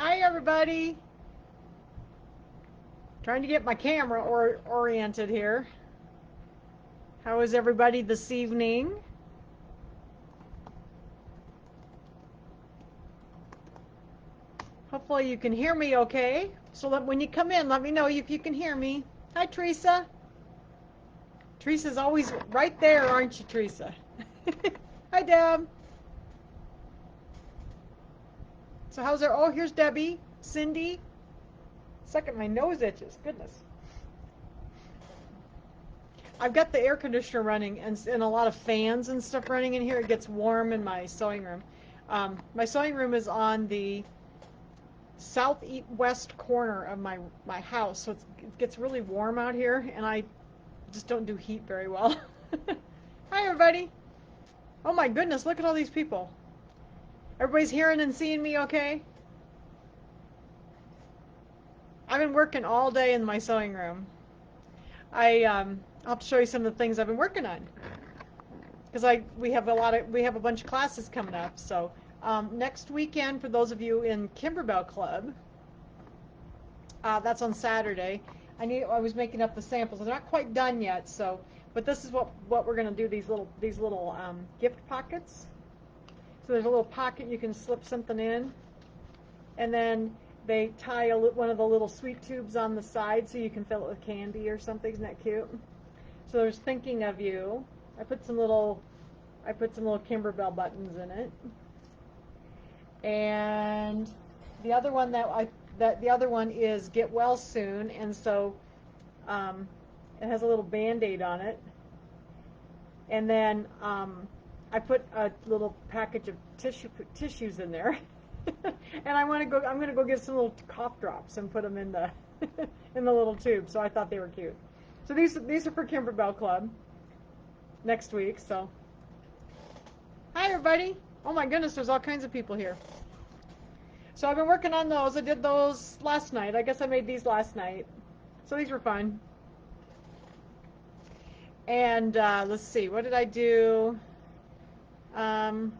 Hi everybody. Trying to get my camera oriented here. How is everybody this evening? Hopefully you can hear me okay. So when you come in, let me know if you can hear me. Hi Teresa. Teresa's always right there, aren't you, Teresa? Hi Deb. So how's there? Oh, here's Debbie, Cindy. Second, my nose itches. Goodness. I've got the air conditioner running and a lot of fans and stuff running in here. It gets warm in my sewing room. My sewing room is on the southwest corner of my house, so it gets really warm out here, and I just don't do heat very well. Hi, everybody. Oh my goodness, look at all these people. Everybody's hearing and seeing me okay? I've been working all day in my sewing room. I'll have to show you some of the things I've been working on, because we have a bunch of classes coming up. So next weekend, for those of you in Kimberbell Club, that's on Saturday. I was making up the samples. They're not quite done yet, but this is what we're going to do. These little gift pockets. So there's a little pocket you can slip something in, and then they tie one of the little sweet tubes on the side so you can fill it with candy or something. Isn't that cute? So there's thinking of you. I put some little Kimberbell buttons in it, and the other one the other one is get well soon, and so it has a little Band-Aid on it, and then I put a little package of tissues in there, and I'm gonna go get some little cough drops and put them in the in the little tube. So I thought they were cute. So these are for Kimberbell Club next week. So hi everybody. Oh my goodness, there's all kinds of people here. So I've been working on those. I did those last night. I guess I made these last night. So these were fun. And let's see, what did I do?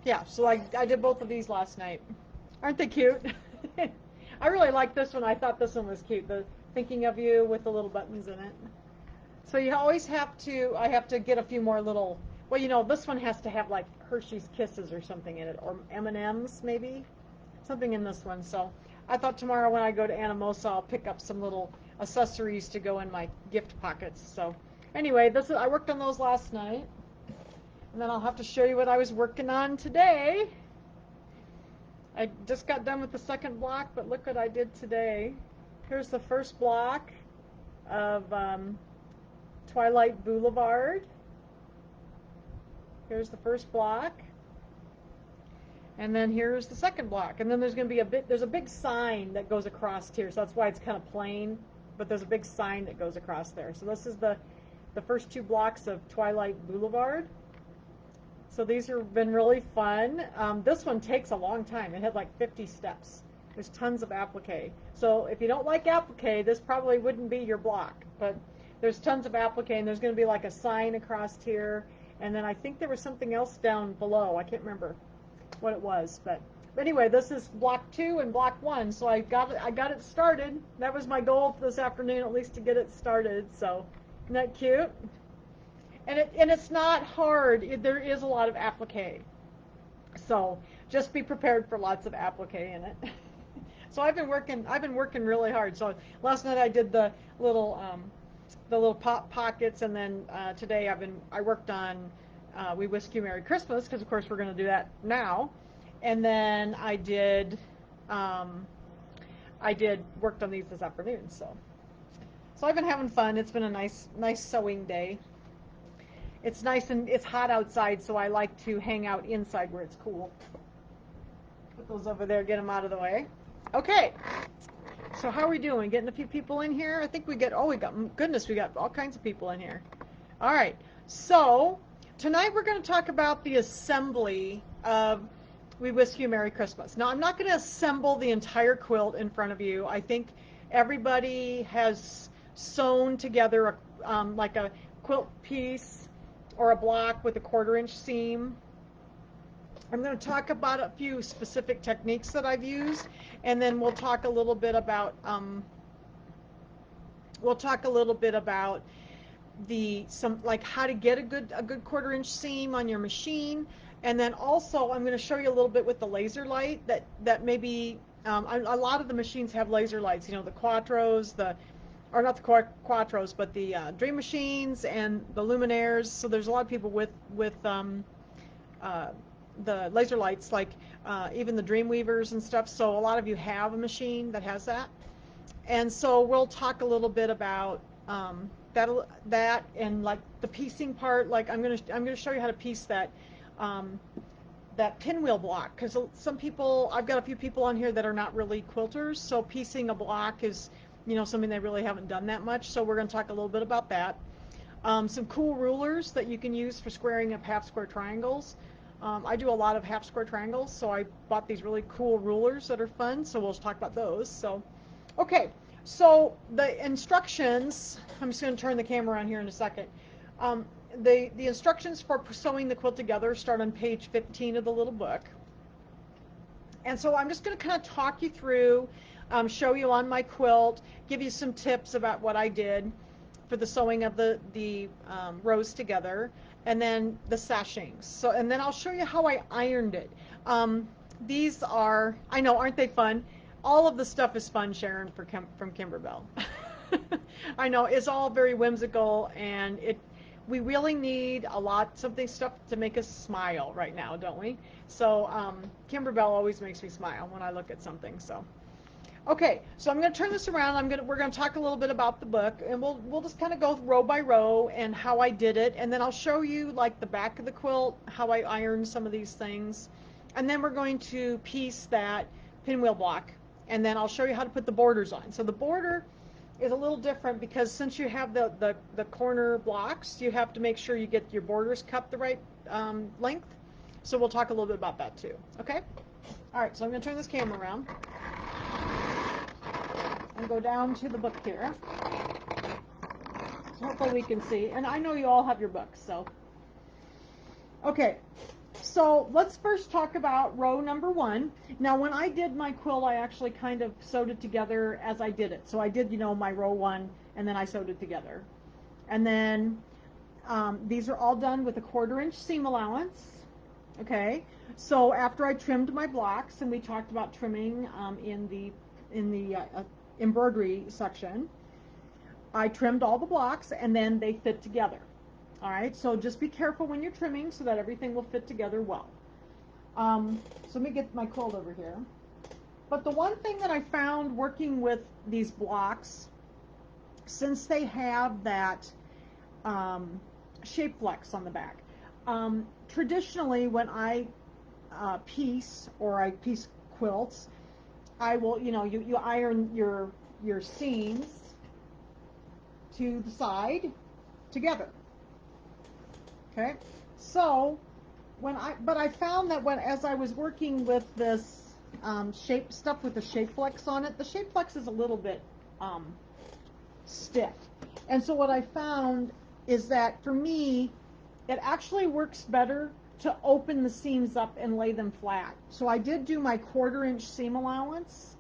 Yeah, so I did both of these last night. Aren't they cute? I really like this one. I thought this one was cute. The thinking of you with the little buttons in it. So you always I have to get a few more little, well, this one has to have like Hershey's Kisses or something in it, or M&Ms maybe, something in this one. So I thought tomorrow when I go to Anamosa, I'll pick up some little accessories to go in my gift pockets. So anyway, I worked on those last night, and then I'll have to show you what I was working on today. I just got done with the second block, but look what I did today. Here's the first block of Twilight Boulevard. Here's the first block. And then here's the second block. And then there's going to be there's a big sign that goes across here. So that's why it's kind of plain, but there's a big sign that goes across there. So this is the first two blocks of Twilight Boulevard. So these have been really fun. This one takes a long time. It had like 50 steps. There's tons of applique. So if you don't like applique, this probably wouldn't be your block. But there's tons of applique, and there's going to be like a sign across here. And then I think there was something else down below. I can't remember what it was. But anyway, this is block 2 and block 1. So I got it started. That was my goal for this afternoon, at least to get it started. So isn't that cute? And it's not hard. There is a lot of applique. So just be prepared for lots of applique in it. So I've been working really hard. So last night I did the little pockets, and then today I worked on We Whisk You Merry Christmas, because of course we're going to do that now. And then I worked on these this afternoon. So I've been having fun. It's been a nice sewing day. It's nice and it's hot outside, so I like to hang out inside where it's cool. Put those over there, get them out of the way. Okay, so how are we doing? Getting a few people in here? I think we got all kinds of people in here. All right, so tonight we're going to talk about the assembly of We Whisk You Merry Christmas. Now, I'm not going to assemble the entire quilt in front of you. I think everybody has sewn together like a quilt piece or a block with a 1/4 inch seam. I'm going to talk about a few specific techniques that I've used, and then we'll talk a little bit about like how to get a good 1/4 inch seam on your machine, and then also I'm going to show you a little bit with the laser light that maybe a lot of the machines have laser lights. You know, the Quattros, or not the Quattros, but the Dream Machines and the Luminaires. So there's a lot of people with the laser lights, like even the Dreamweavers and stuff. So a lot of you have a machine that has that, and so we'll talk a little bit about that and like the piecing part. Like I'm gonna show you how to piece that pinwheel block, because some people, I've got a few people on here that are not really quilters, so piecing a block is, you know, something they really haven't done that much. So we're going to talk a little bit about that. Some cool rulers that you can use for squaring up half square triangles. I do a lot of half square triangles, so I bought these really cool rulers that are fun, so we'll just talk about those. So, okay, so the instructions, I'm just going to turn the camera on here in a second. The instructions for sewing the quilt together start on page 15 of the little book. And so I'm just going to kind of talk you through, show you on my quilt, give you some tips about what I did for the sewing of the rows together, and then the sashings. So, and then I'll show you how I ironed it. These are, I know, aren't they fun? All of the stuff is fun, Sharon, from Kimberbell. I know, it's all very whimsical, and we really need stuff to make us smile right now, don't we? So Kimberbell always makes me smile when I look at something. So, okay, so I'm going to turn this around. We're going to talk a little bit about the book, and we'll just kind of go row by row and how I did it, and then I'll show you like the back of the quilt, how I ironed some of these things, and then we're going to piece that pinwheel block, and then I'll show you how to put the borders on. So the border is a little different because since you have the corner blocks, you have to make sure you get your borders cut the right length. So we'll talk a little bit about that too. Okay? All right, so I'm going to turn this camera around and go down to the book here. So hopefully we can see. And I know you all have your books, so. Okay, so let's first talk about row number 1. Now, when I did my quilt, I actually kind of sewed it together as I did it. So I did, you know, my row 1, and then I sewed it together. And then these are all done with a 1/4 inch seam allowance. Okay, so after I trimmed my blocks, and we talked about trimming in the embroidery section, I trimmed all the blocks, and then they fit together. All right, so just be careful when you're trimming so that everything will fit together well. So let me get my quilt over here. But the one thing that I found working with these blocks, since they have that shape flex on the back, traditionally when I piece quilts, I will, you know, you iron your seams to the side together. Okay, so but I found that as I was working with this shape stuff with the shape flex on it, the shape flex is a little bit stiff. And so what I found is that for me, it actually works better to open the seams up and lay them flat. So I did do my 1/4 inch seam allowance,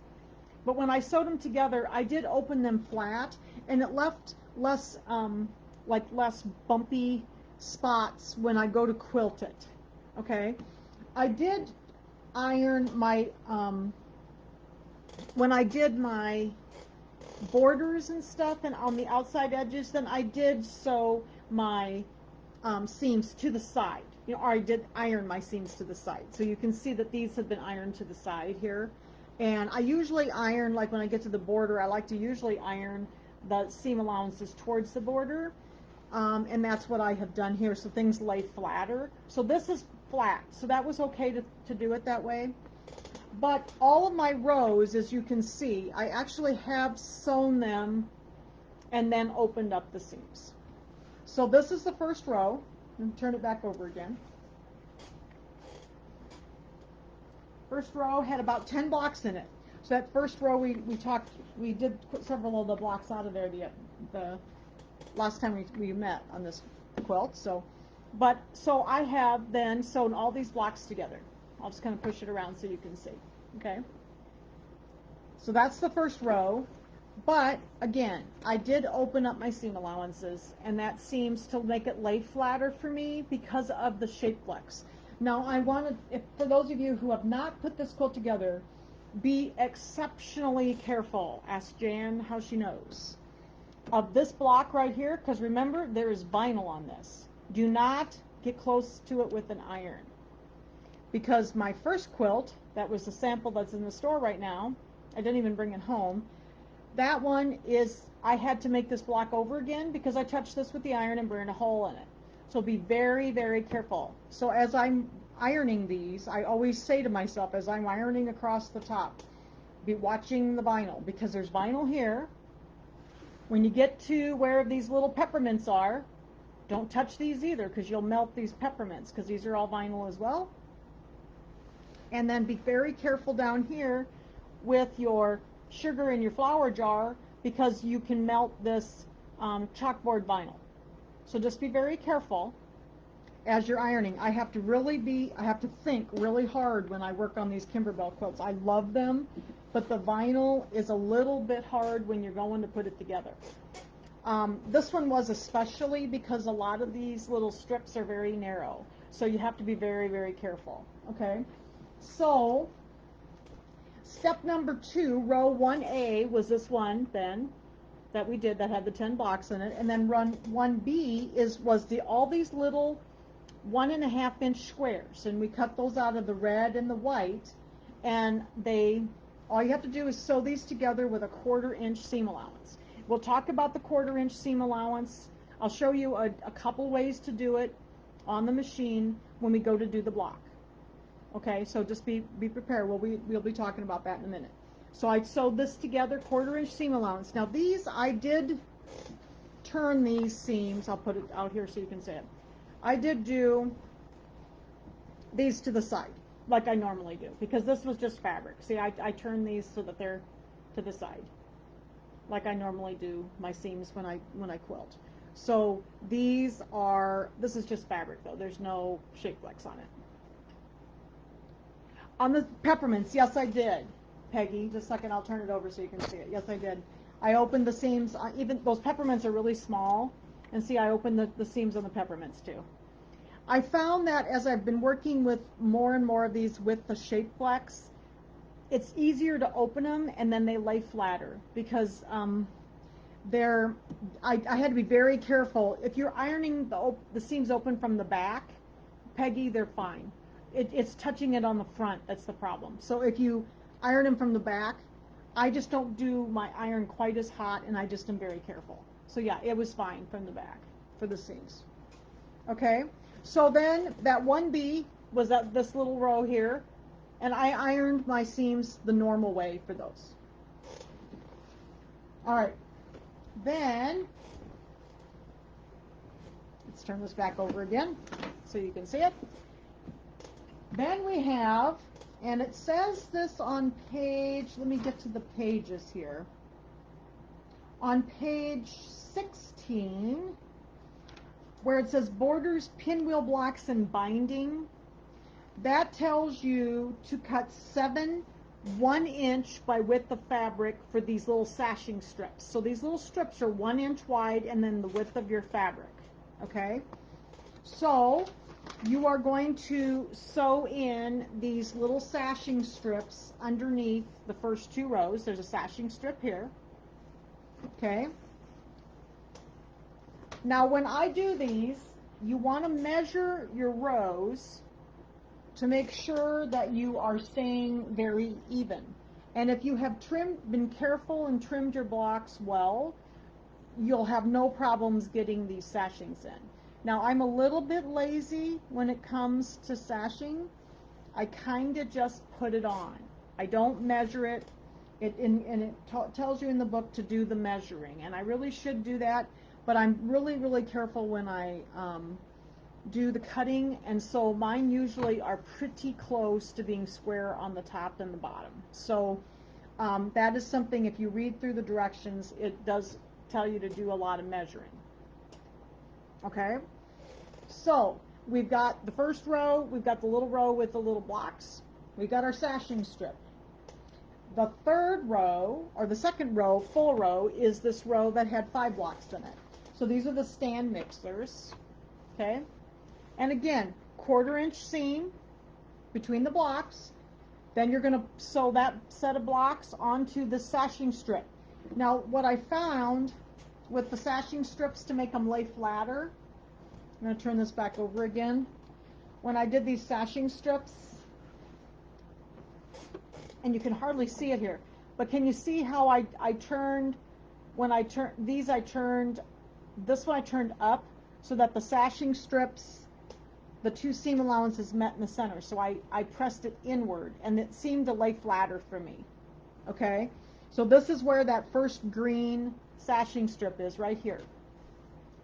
but when I sewed them together, I did open them flat, and it left less bumpy spots when I go to quilt it. Okay, I did iron my when I did my borders and stuff and on the outside edges, then I did sew my seams to the side. You know, or I did iron my seams to the side. So you can see that these have been ironed to the side here. And I usually iron, like when I get to the border, I like to usually iron the seam allowances towards the border. And that's what I have done here, so things lay flatter. So this is flat, so that was okay to do it that way. But all of my rows, as you can see, I actually have sewn them and then opened up the seams. So this is the first row. And turn it back over again. First row had about 10 blocks in it. So that first row we did put several of the blocks out of there the last time we met on this quilt. So I have then sewn all these blocks together. I'll just kind of push it around so you can see. Okay. So that's the first row. But again, I did open up my seam allowances, and that seems to make it lay flatter for me because of the shape flex. Now I want to, for those of you who have not put this quilt together, be exceptionally careful. Ask Jan how she knows. Of this block right here, because remember, there is vinyl on this. Do not get close to it with an iron. Because my first quilt, that was the sample that's in the store right now, I didn't even bring it home. That one is, I had to make this block over again because I touched this with the iron and burned a hole in it. So be very, very careful. So as I'm ironing these, I always say to myself, as I'm ironing across the top, be watching the vinyl, because there's vinyl here. When you get to where these little peppermints are, don't touch these either, because you'll melt these peppermints, because these are all vinyl as well. And then be very careful down here with your sugar in your flour jar, because you can melt this chalkboard vinyl. So just be very careful as you're ironing. I have to think really hard when I work on these Kimberbell quilts. I love them, but the vinyl is a little bit hard when you're going to put it together. This one was especially because a lot of these little strips are very narrow. So you have to be very, very careful. Okay? So step number 2, row 1A, was this one then that we did that had the 10 blocks in it, and then run 1B was all these little 1.5 inch squares, and we cut those out of the red and the white, and all you have to do is sew these together with a 1/4 inch seam allowance. We'll talk about the 1/4 inch seam allowance. I'll show you a couple ways to do it on the machine when we go to do the block. Okay, so just be prepared. We'll be talking about that in a minute. So I sewed this together, 1/4 inch seam allowance. Now these, I did turn these seams. I'll put it out here so you can see it. I did do these to the side, like I normally do, because this was just fabric. See, I turn these so that they're to the side, like I normally do my seams when I quilt. So this is just fabric though. There's no shape flex on it. On the peppermints, yes, I did, Peggy. Just a second, I'll turn it over so you can see it. Yes, I did. I opened the seams. Even those peppermints are really small, and see, I opened the seams on the peppermints too. I found that as I've been working with more and more of these with the shape flex, it's easier to open them, and then they lay flatter, because I had to be very careful. If you're ironing the seams open from the back, Peggy, they're fine. It's touching it on the front that's the problem. So if you iron them from the back, I just don't do my iron quite as hot, and I just am very careful. So yeah, it was fine from the back for the seams. Okay, so then that 1B was this little row here, and I ironed my seams the normal way for those. All right, then let's turn this back over again so you can see it. Then we have, and it says this on page, let me get to the pages here. On page 16, where it says borders, pinwheel blocks, and binding, that tells you to cut 7 1-inch by width of fabric for these little sashing strips. So these little strips are 1 inch wide, and then the width of your fabric. Okay? So you are going to sew in these little sashing strips underneath the first 2 rows. There's a sashing strip here. Okay. Now when I do these, you want to measure your rows to make sure that you are staying very even. And if you have been careful and trimmed your blocks well, you'll have no problems getting these sashings in. Now, I'm a little bit lazy when it comes to sashing. I kind of just put it on. I don't measure it. It tells you in the book to do the measuring, and I really should do that, but I'm really, really careful when I do the cutting, and so mine usually are pretty close to being square on the top and the bottom. So that is something, if you read through the directions, it does tell you to do a lot of measuring. Okay, so we've got the first row, we've got the little row with the little blocks, we've got our sashing strip. The third row, or the second row, full row, is this row that had 5 blocks in it. So these are the stand mixers, okay? And again, 1/4 inch seam between the blocks. Then you're going to sew that set of blocks onto the sashing strip. Now, what I found with the sashing strips to make them lay flatter, I'm going to turn this back over again. When I did these sashing strips, and you can hardly see it here, but can you see how I turned, when I turned these, this one I turned up so that the sashing strips, the 2 seam allowances met in the center. So I pressed it inward, and it seemed to lay flatter for me. Okay, so this is where that first green sashing strip is, right here,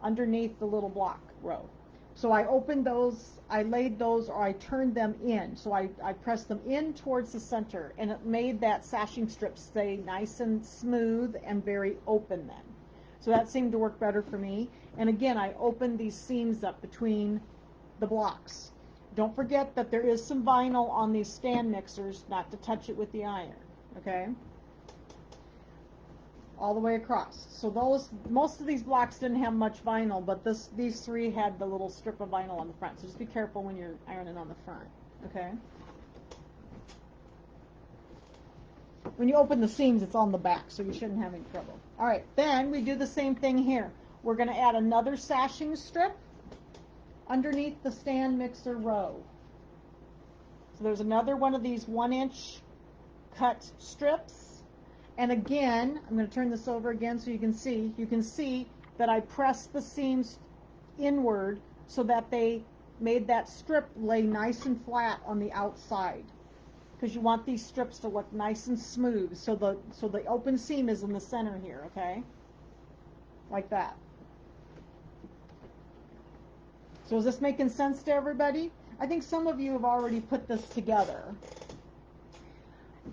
underneath the little block row. So I opened those, I laid those, or I turned them in. So I pressed them in towards the center, and it made that sashing strip stay nice and smooth and very open then. So that seemed to work better for me. And again, I opened these seams up between the blocks. Don't forget that there is some vinyl on these stand mixers, not to touch it with the iron, okay? All the way across. So most of these blocks didn't have much vinyl, but these 3 had the little strip of vinyl on the front. So just be careful when you're ironing on the front, okay? When you open the seams, it's on the back, so you shouldn't have any trouble. All right, then we do the same thing here. We're going to add another sashing strip underneath the stand mixer row. So there's another one of these 1-inch cut strips. And again, I'm going to turn this over again so you can see that I pressed the seams inward so that they made that strip lay nice and flat on the outside, because you want these strips to look nice and smooth. So the open seam is in the center here, okay? Like that. So is this making sense to everybody? I think some of you have already put this together.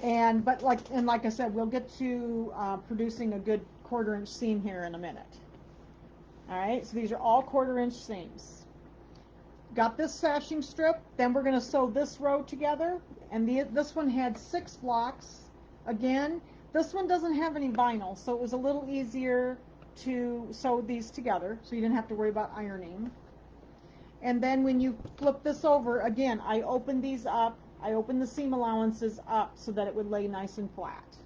But like I said, we'll get to producing a good 1/4 inch seam here in a minute. All right, so these are all 1/4 inch seams. Got this sashing strip, then we're going to sew this row together, and this one had 6 blocks. Again, this one doesn't have any vinyl, so it was a little easier to sew these together, so you didn't have to worry about ironing. And then when you flip this over, again, I opened these up. I opened the seam allowances up so that it would lay nice and flat.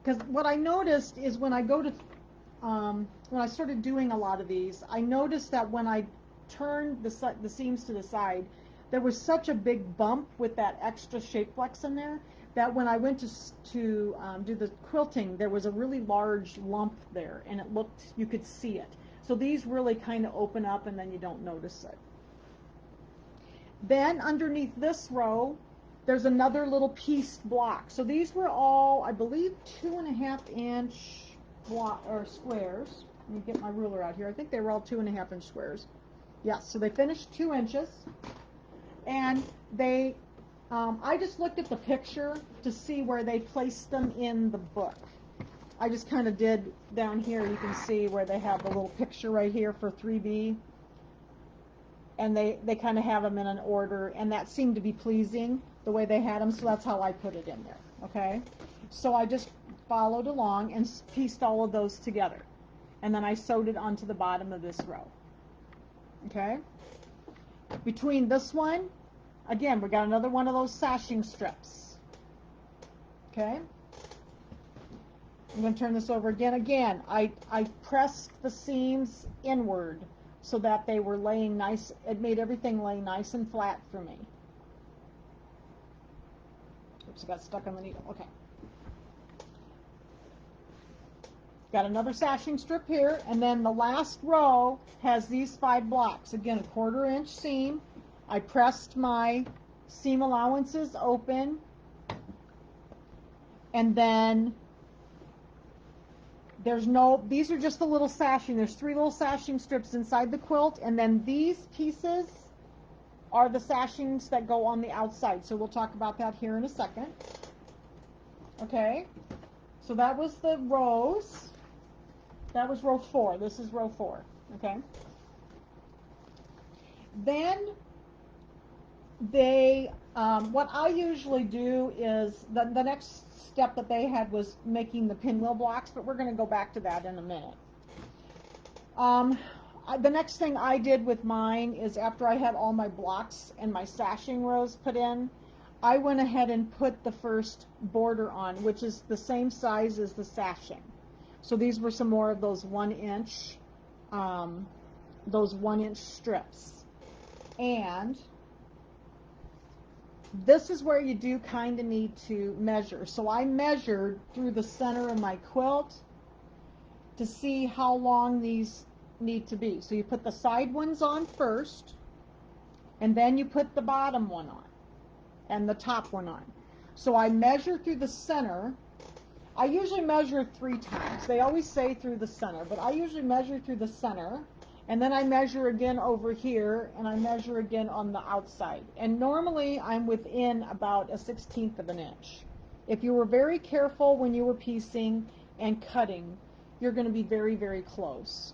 Because what I noticed is when I started doing a lot of these, I noticed that when I turned the seams to the side, there was such a big bump with that extra shape flex in there that when I went to do the quilting, there was a really large lump there, and it looked, you could see it. So these really kind of open up, and then you don't notice it. Then underneath this row, there's another little pieced block. So these were all, I believe, 2.5 inch block or squares. Let me get my ruler out here. I think they were all 2.5 inch squares. Yes, so they finished 2 inches, and they, I just looked at the picture to see where they placed them in the book. I just kind of did down here. You can see where they have the little picture right here for 3B. And they kind of have them in an order, and that seemed to be pleasing the way they had them, so that's how I put it in there, okay? So I just followed along and pieced all of those together, and then I sewed it onto the bottom of this row, okay? Between this one, again, we got another one of those sashing strips, okay? I'm going to turn this over again. Again, I pressed the seams inward so that they were laying nice. It made everything lay nice and flat for me. Oops, I got stuck on the needle. Okay. Got another sashing strip here, and then the last row has these 5 blocks. Again, a 1/4 inch seam. I pressed my seam allowances open, and then these are just the little sashing. There's 3 little sashing strips inside the quilt, and then these pieces are the sashings that go on the outside. So we'll talk about that here in a second. Okay, so that was the rows. That was row 4. This is row 4. Okay. Then what I usually do is, the next step that they had was making the pinwheel blocks, but we're going to go back to that in a minute. The next thing I did with mine is, after I had all my blocks and my sashing rows put in, I went ahead and put the first border on, which is the same size as the sashing. So these were some more of those 1-inch strips. And this is where you do kind of need to measure. So I measured through the center of my quilt to see how long these need to be. So you put the side ones on first, and then you put the bottom one on, and the top one on. So I measure through the center. I usually measure 3 times. They always say through the center, but I usually measure through the center, and then I measure again over here, and I measure again on the outside. And normally I'm within about a 1/16 of an inch. If you were very careful when you were piecing and cutting, you're going to be very, very close.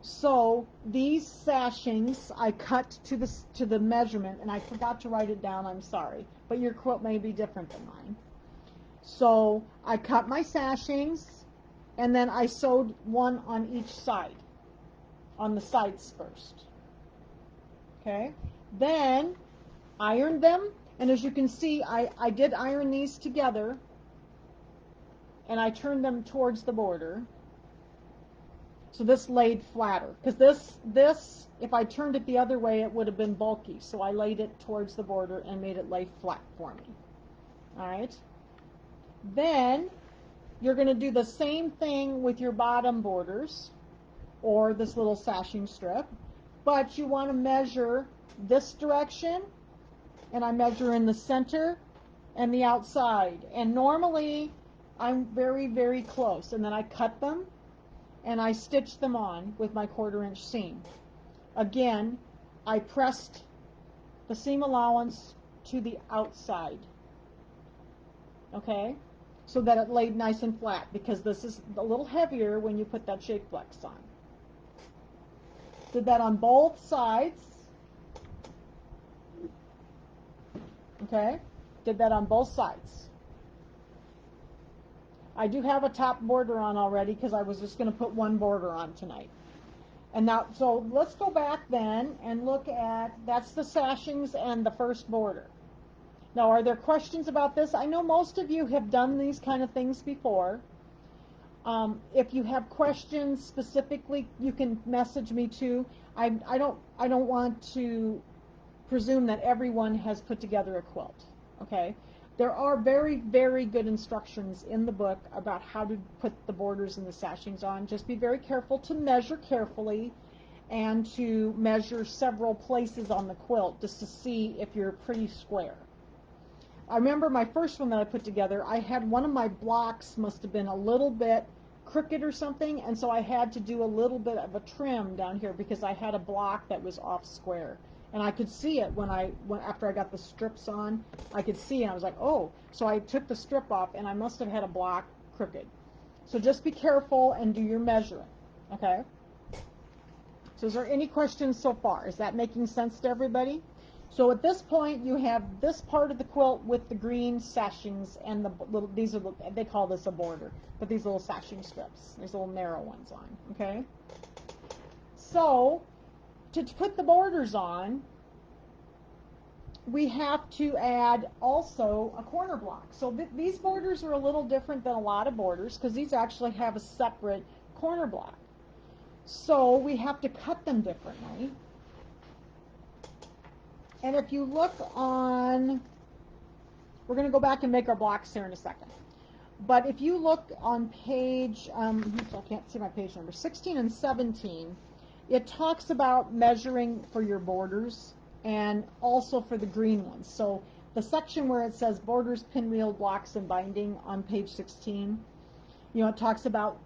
So these sashings I cut to the measurement, and I forgot to write it down, I'm sorry, but your quilt may be different than mine. So I cut my sashings, and then I sewed one on each side, on the sides first. Okay, then ironed them, and as you can see, I did iron these together, and I turned them towards the border. So this laid flatter, because this, if I turned it the other way, it would have been bulky. So I laid it towards the border and made it lay flat for me. All right. Then you're going to do the same thing with your bottom borders, or this little sashing strip, but you want to measure this direction, and I measure in the center and the outside. And normally I'm very, very close, and then I cut them and I stitched them on with my 1/4-inch seam. Again, I pressed the seam allowance to the outside, okay, so that it laid nice and flat, because this is a little heavier when you put that shape flex on. Did that on both sides, okay, did that on both sides. I do have a top border on already, because I was just going to put one border on tonight. And now, so let's go back then and look at, that's the sashings and the first border. Now, are there questions about this? I know most of you have done these kind of things before. If you have questions specifically, you can message me too. I don't want to presume that everyone has put together a quilt, okay? There are very, very good instructions in the book about how to put the borders and the sashings on. Just be very careful to measure carefully, and to measure several places on the quilt just to see if you're pretty square. I remember my first one that I put together, I had one of my blocks must have been a little bit crooked or something, and so I had to do a little bit of a trim down here, because I had a block that was off square. And I could see it after I got the strips on, I could see, and I was like, oh, so I took the strip off, and I must have had a block crooked. So just be careful and do your measuring, okay? So is there any questions so far? Is that making sense to everybody? So at this point, you have this part of the quilt with the green sashings and the little, these are, they call this a border, but these little sashing strips, these little narrow ones on, okay? So to put the borders on, we have to add also a corner block. So these borders are a little different than a lot of borders, because these actually have a separate corner block. So we have to cut them differently. And if you look on, we're going to go back and make our blocks here in a second. But if you look on page, I can't see my page number, 16 and 17, it talks about measuring for your borders and also for the green ones. So the section where it says borders, pinwheel, blocks, and binding on page 16, it talks about,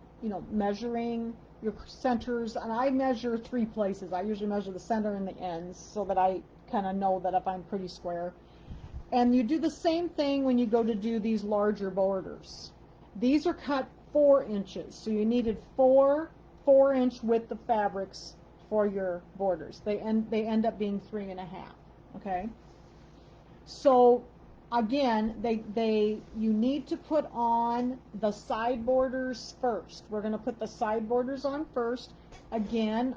measuring your centers. And I measure 3 places. I usually measure the center and the ends so that I kind of know that if I'm pretty square. And you do the same thing when you go to do these larger borders. These are cut 4 inches. So you needed 4 4-inch width of fabrics for your borders. They end up being 3.5. Okay. So again, you need to put on the side borders first. We're going to put the side borders on first. Again,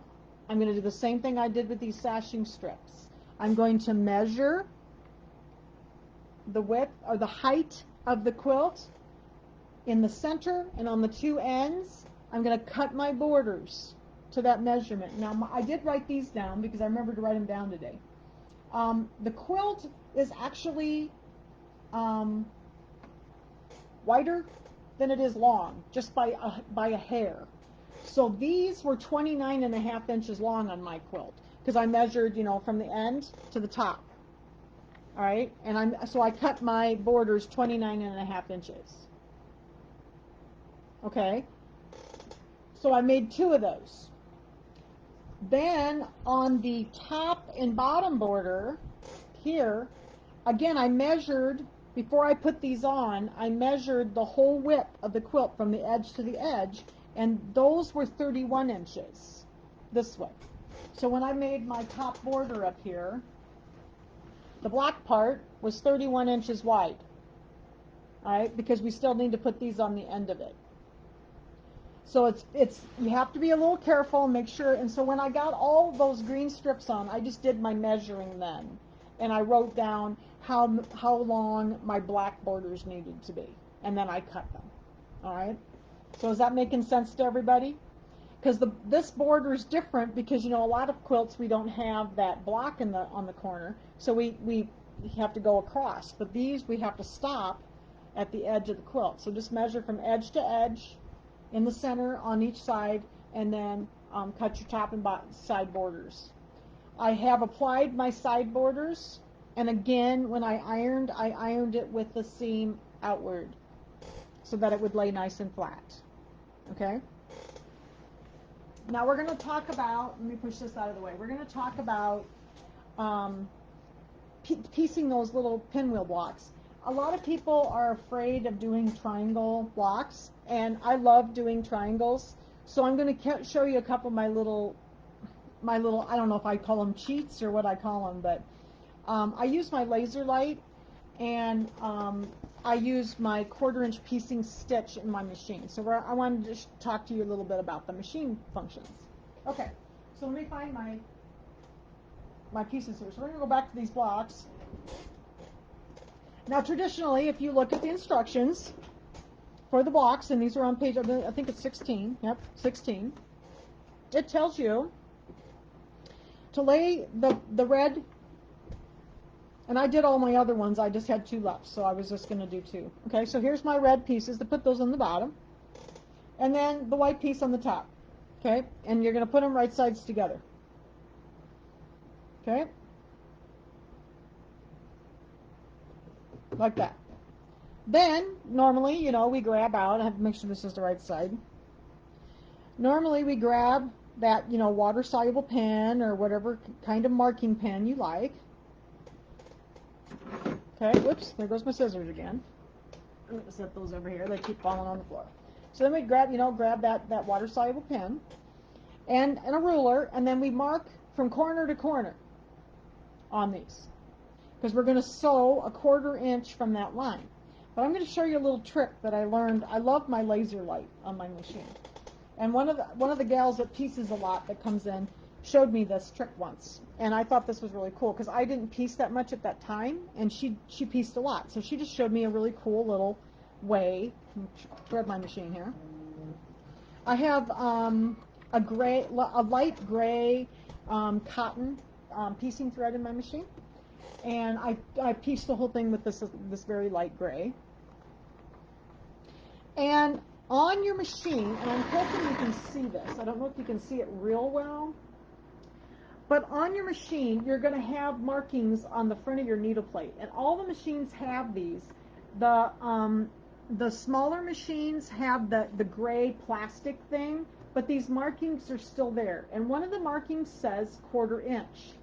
I'm going to do the same thing I did with these sashing strips. I'm going to measure the width or the height of the quilt in the center, and on the two ends I'm going to cut my borders to that measurement. Now I did write these down because I remembered to write them down today. The quilt is actually wider than it is long, just by a hair. So these were 29.5 inches long on my quilt because I measured, you know, from the end to the top. All right, and so I cut my borders 29.5 inches. Okay, so I made 2 of those. Then on the top and bottom border here, again, I measured, before I put these on, I measured the whole width of the quilt from the edge to the edge, and those were 31 inches this way. So when I made my top border up here, the black part was 31 inches wide. All right, because we still need to put these on the end of it. So it's you have to be a little careful and make sure. And so when I got all those green strips on, I just did my measuring then, and I wrote down how long my black borders needed to be, and then I cut them. All right. So is that making sense to everybody? Because this border is different because, you know, a lot of quilts we don't have that block on the corner, so we have to go across. But these we have to stop at the edge of the quilt. So just measure from edge to edge in the center on each side, and then cut your top and bottom side borders. I have applied my side borders, and again, when I ironed it with the seam outward so that it would lay nice and flat. Okay? Now we're going to talk about, let me push this out of the way, we're going to talk about piecing those little pinwheel blocks. A lot of people are afraid of doing triangle blocks, and I love doing triangles. So I'm going to show you a couple of my little, I don't know if I call them cheats or what I call them, but I use my laser light, and I use my 1/4-inch piecing stitch in my machine. So I wanted to talk to you a little bit about the machine functions. Okay, so let me find my pieces here. So we're going to go back to these blocks. Now, traditionally, if you look at the instructions for the blocks, and these are on page, I think it's 16, yep, 16, it tells you to lay the red, and I did all my other ones, I just had 2 left, so I was just going to do 2. Okay, so here's my red pieces, to put those on the bottom, and then the white piece on the top. Okay, and you're going to put them right sides together. Okay, like that. Then, normally, you know, we grab out, I have to make sure this is the right side. Normally, we grab that, you know, water-soluble pen or whatever kind of marking pen you like. Okay, whoops, there goes my scissors again. I'm going to set those over here. They keep falling on the floor. So then we grab, you know, that water-soluble pen and a ruler, and then we mark from corner to corner on these, because we're going to sew a 1/4 inch from that line. But I'm going to show you a little trick that I learned. I love my laser light on my machine. And one of the gals that pieces a lot that comes in showed me this trick once. And I thought this was really cool because I didn't piece that much at that time, and she pieced a lot. So she just showed me a really cool little way. Grab my machine here. I have a light gray cotton piecing thread in my machine. And I pieced the whole thing with this very light gray. And on your machine, and I'm hoping you can see this. I don't know if you can see it real well. But on your machine, you're going to have markings on the front of your needle plate. And all the machines have these. The smaller machines have the gray plastic thing, but these markings are still there. And one of the markings says 1/4 inch.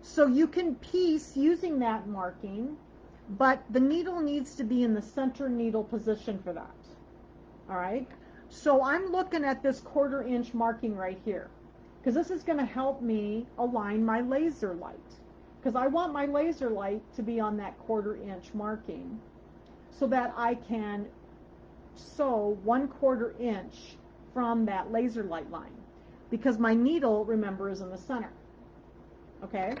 So you can piece using that marking, but the needle needs to be in the center needle position for that. All right? So I'm looking at this 1/4 inch marking right here, because this is going to help me align my laser light, because I want my laser light to be on that 1/4 inch marking so that I can sew 1/4 inch from that laser light line, because my needle, remember, is in the center. Okay,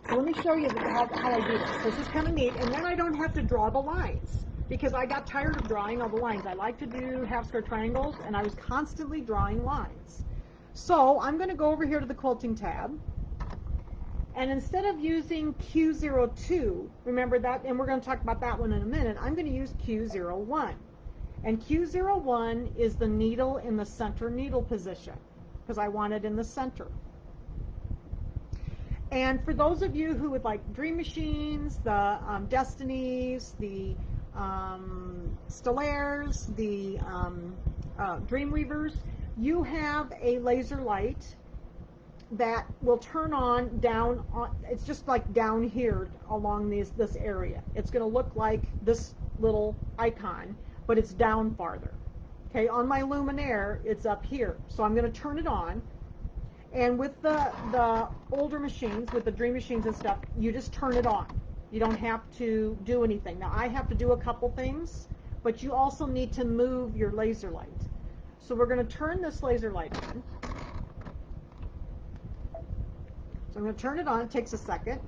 so let me show you how I do this. This is kind of neat, and then I don't have to draw the lines, because I got tired of drawing all the lines. I like to do half square triangles, and I was constantly drawing lines. So I'm going to go over here to the quilting tab, and instead of using Q02, remember that, and we're going to talk about that one in a minute, I'm going to use Q01. And Q01 is the needle in the center needle position, because I want it in the center. And for those of you who would like Dream Machines, the Destinies, the Stellaires, the Dreamweavers, you have a laser light that will turn on down on, it's just like down here along this area. It's going to look like this little icon, but it's down farther. Okay, on my luminaire, it's up here. So I'm going to turn it on. And with the older machines, with the Dream Machines and stuff, you just turn it on. You don't have to do anything. Now, I have to do a couple things, but you also need to move your laser light. So we're going to turn this laser light on. So I'm going to turn it on. It takes a second.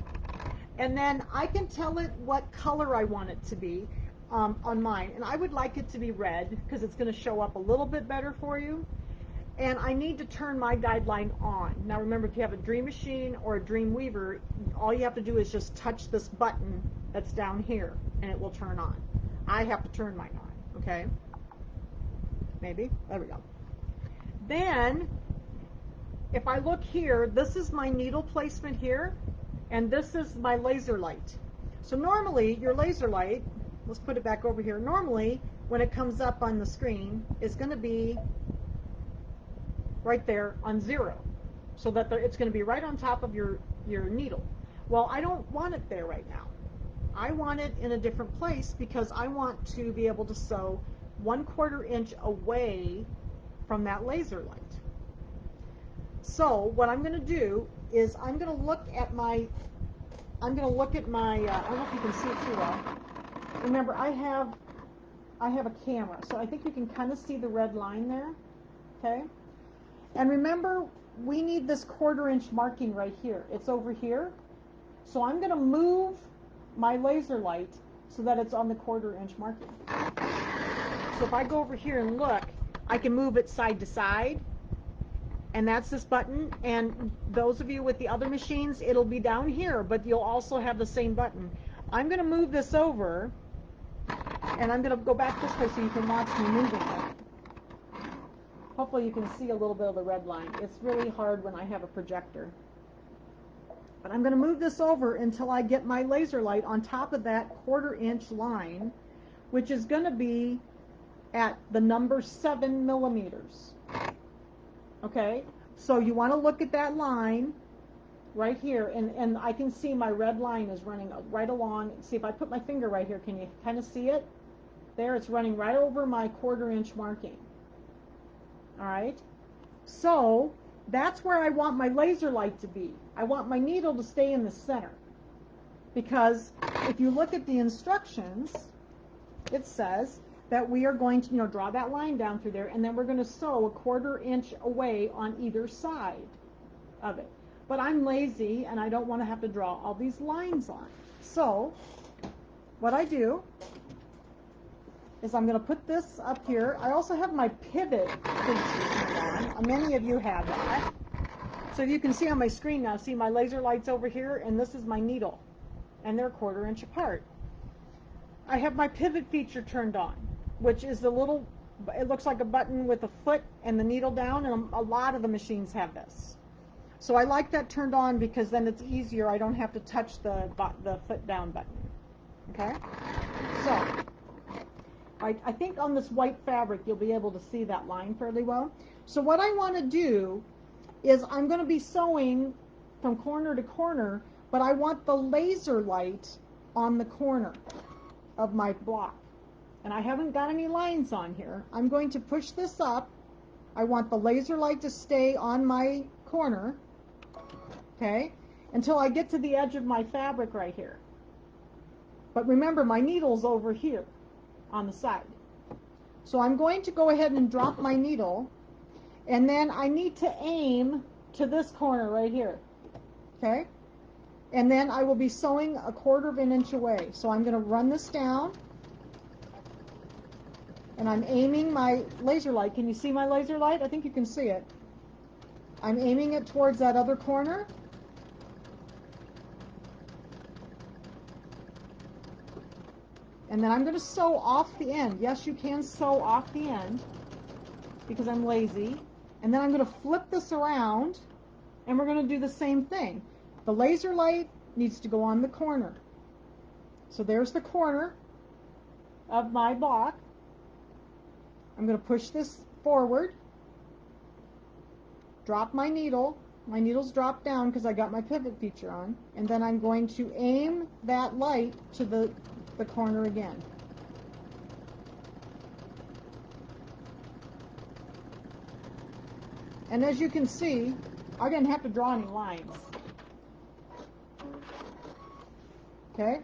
And then I can tell it what color I want it to be on mine. And I would like it to be red, because it's going to show up a little bit better for you. And I need to turn my guideline on. Now remember, if you have a Dream Machine or a Dreamweaver, all you have to do is just touch this button that's down here, and it will turn on. I have to turn mine on, okay? Maybe, there we go. Then, if I look here, this is my needle placement here, and this is my laser light. So normally, your laser light, let's put it back over here, normally, when it comes up on the screen, it's going to be right there on 0, so that it's going to be right on top of your needle. Well, I don't want it there right now. I want it in a different place, because I want to be able to sew 1/4 inch away from that laser light. So what I'm going to do is I'm going to look at my I don't know if you can see it too well. Remember, I have a camera, so I think you can kind of see the red line there. Okay. And remember, we need this 1/4 inch marking right here. It's over here. So I'm going to move my laser light so that it's on the 1/4 inch marking. So if I go over here and look, I can move it side to side. And that's this button. And those of you with the other machines, it'll be down here, but you'll also have the same button. I'm going to move this over, and I'm going to go back this way so you can watch me moving it. Hopefully you can see a little bit of the red line. It's really hard when I have a projector. But I'm going to move this over until I get my laser light on top of that 1/4 inch line, which is going to be at the number 7 millimeters. Okay, so you want to look at that line right here, and I can see my red line is running right along. See, if I put my finger right here, can you kind of see it? There, it's running right over my 1/4 inch marking. All right, so that's where I want my laser light to be. I want my needle to stay in the center, because if you look at the instructions, it says that we are going to, draw that line down through there, and then we're going to sew 1/4 inch away on either side of it. But I'm lazy, and I don't want to have to draw all these lines on. So what I do is I'm going to put this up here. I also have my pivot feature on. Many of you have that. So you can see on my screen now, see my laser lights over here, and this is my needle, and they're 1/4 inch apart. I have my pivot feature turned on, which is the little, it looks like a button with a foot and the needle down, and a lot of the machines have this. So I like that turned on, because then it's easier. I don't have to touch the foot down button. Okay? So I think on this white fabric you'll be able to see that line fairly well. So what I want to do is I'm going to be sewing from corner to corner, but I want the laser light on the corner of my block. And I haven't got any lines on here. I'm going to push this up. I want the laser light to stay on my corner, okay, until I get to the edge of my fabric right here. But remember, my needle's over here on the side. So I'm going to go ahead and drop my needle, and then I need to aim to this corner right here, okay? And then I will be sewing 1/4 of an inch away. So I'm going to run this down, and I'm aiming my laser light. Can you see my laser light? I think you can see it. I'm aiming it towards that other corner. And then I'm going to sew off the end. Yes, you can sew off the end because I'm lazy. And then I'm going to flip this around, and we're going to do the same thing. The laser light needs to go on the corner. So there's the corner of my block. I'm going to push this forward, drop my needle. My needle's dropped down because I got my pivot feature on. And then I'm going to aim that light to the corner again. And as you can see, I didn't have to draw any lines. Okay?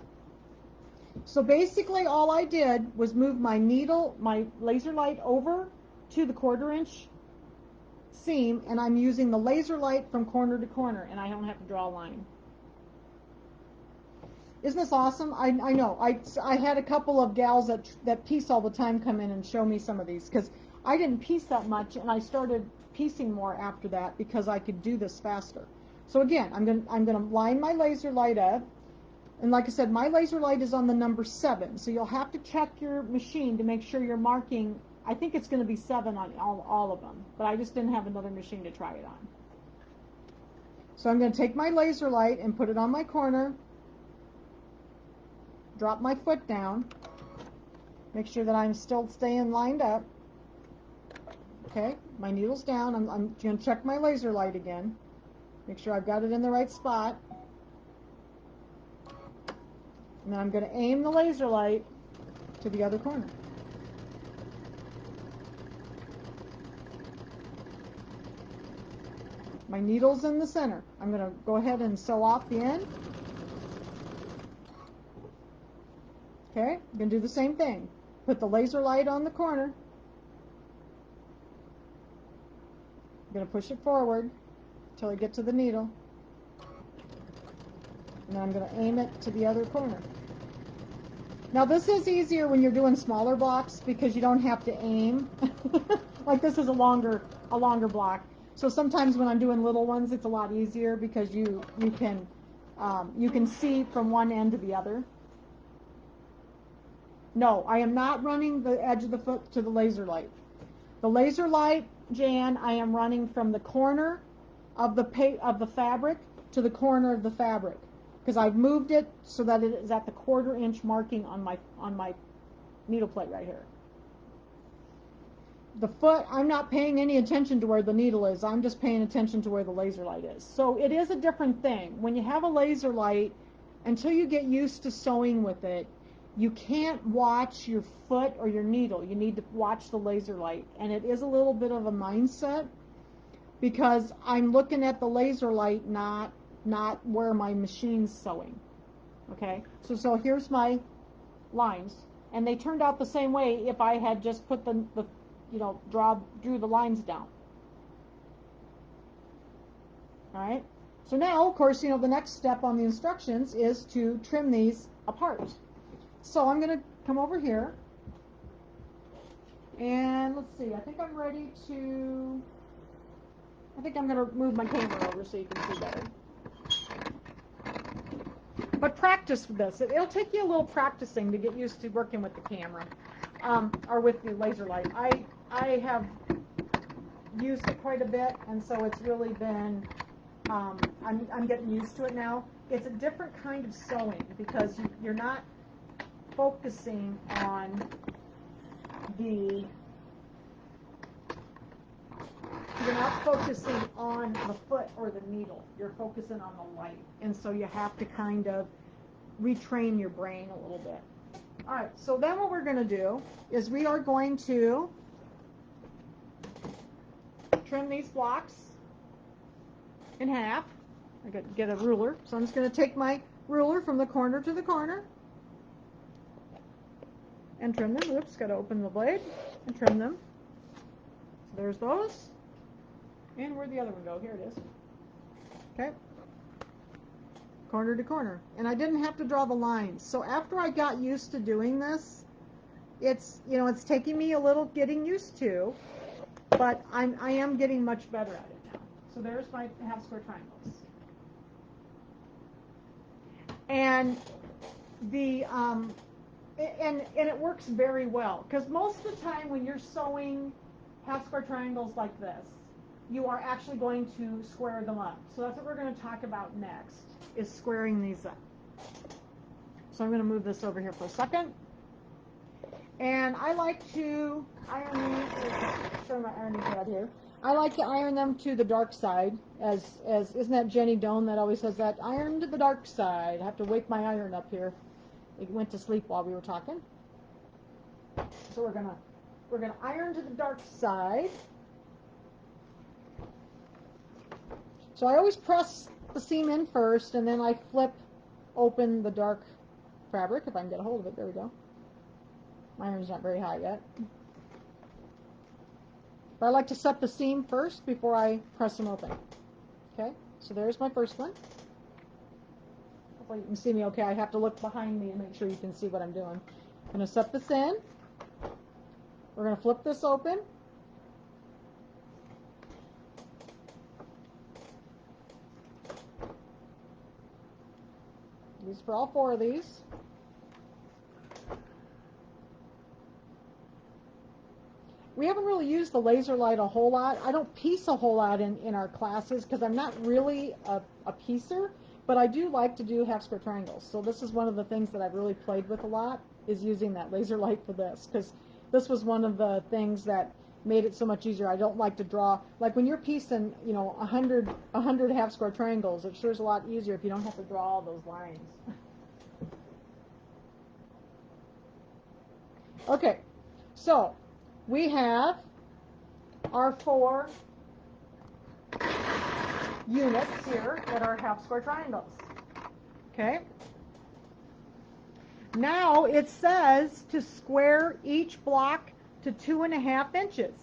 So basically all I did was move my needle, my laser light over to the 1/4 inch seam, and I'm using the laser light from corner to corner, and I don't have to draw a line. Isn't this awesome? I know. I had a couple of gals that piece all the time come in and show me some of these, because I didn't piece that much, and I started piecing more after that because I could do this faster. So again, I'm gonna line my laser light up, and like I said, my laser light is on the number 7. So you'll have to check your machine to make sure you're marking. I think it's going to be 7 on all of them, but I just didn't have another machine to try it on. So I'm going to take my laser light and put it on my corner. Drop my foot down, make sure that I'm still staying lined up. Okay, my needle's down. I'm going to check my laser light again, make sure I've got it in the right spot. And then I'm going to aim the laser light to the other corner. My needle's in the center. I'm going to go ahead and sew off the end. Okay, I'm going to do the same thing. Put the laser light on the corner. I'm going to push it forward until I get to the needle. And then I'm going to aim it to the other corner. Now this is easier when you're doing smaller blocks because you don't have to aim. Like this is a longer block. So sometimes when I'm doing little ones, it's a lot easier because you can see from one end to the other. No, I am not running the edge of the foot to the laser light. The laser light, Jan, I am running from the corner of the fabric to the corner of the fabric, because I've moved it so that it is at the 1/4 inch marking on my needle plate right here. The foot, I'm not paying any attention to where the needle is. I'm just paying attention to where the laser light is. So it is a different thing. When you have a laser light, until you get used to sewing with it, you can't watch your foot or your needle. You need to watch the laser light. And it is a little bit of a mindset because I'm looking at the laser light, not where my machine's sewing. Okay? So here's my lines. And they turned out the same way if I had just put the drew the lines down. All right? So now, of course, the next step on the instructions is to trim these apart. So I'm going to come over here, and let's see, I think I'm going to move my camera over so you can see better. But practice with this. It'll take you a little practicing to get used to working with the camera, or with the laser light. I have used it quite a bit, and so it's really been, I'm getting used to it now. It's a different kind of sewing because you're not focusing on the foot or the needle. You're focusing on the light, and so you have to kind of retrain your brain a little bit. All right, so then what we're going to do is we are going to trim these blocks. in half. I got to get a ruler. So I'm just going to take my ruler from the corner to the corner and trim them. Oops, got to open the blade and trim them. So there's those. And where'd the other one go? Here it is. Okay. Corner to corner. And I didn't have to draw the lines. So after I got used to doing this, it's, you know, it's taking me a little getting used to, but I am getting much better at it now. So there's my half square triangles. And the and it works very well, because most of the time when you're sewing half square triangles like this, you are actually going to square them up. So that's what we're going to talk about next, is squaring these up. So I'm going to move this over here for a second. And I like to iron these. Show my ironing pad here. I like to iron them to the dark side, as isn't that Jenny Doan that always says that? Iron to the dark side. I have to wake my iron up here. It went to sleep while we were talking. So we're gonna iron to the dark side. So I always press the seam in first, and then I flip open the dark fabric, if I can get a hold of it. There we go. My iron's not very high yet. But I like to set the seam first before I press them open. Okay, so there's my first one. Hopefully you can see me okay. I have to look behind me and make sure you can see what I'm doing. I'm going to set this in. We're going to flip this open. These for all 4 of these. We haven't really used the laser light a whole lot. I don't piece a whole lot in our classes because I'm not really a piecer, but I do like to do half square triangles. So this is one of the things that I've really played with a lot, is using that laser light for this, because this was one of the things that made it so much easier. I don't like to draw, like when you're piecing, you know, 100 half square triangles, it sure is a lot easier if you don't have to draw all those lines. Okay, so we have our 4 units here that are half square triangles. Okay. Now it says to square each block to 2.5 inches.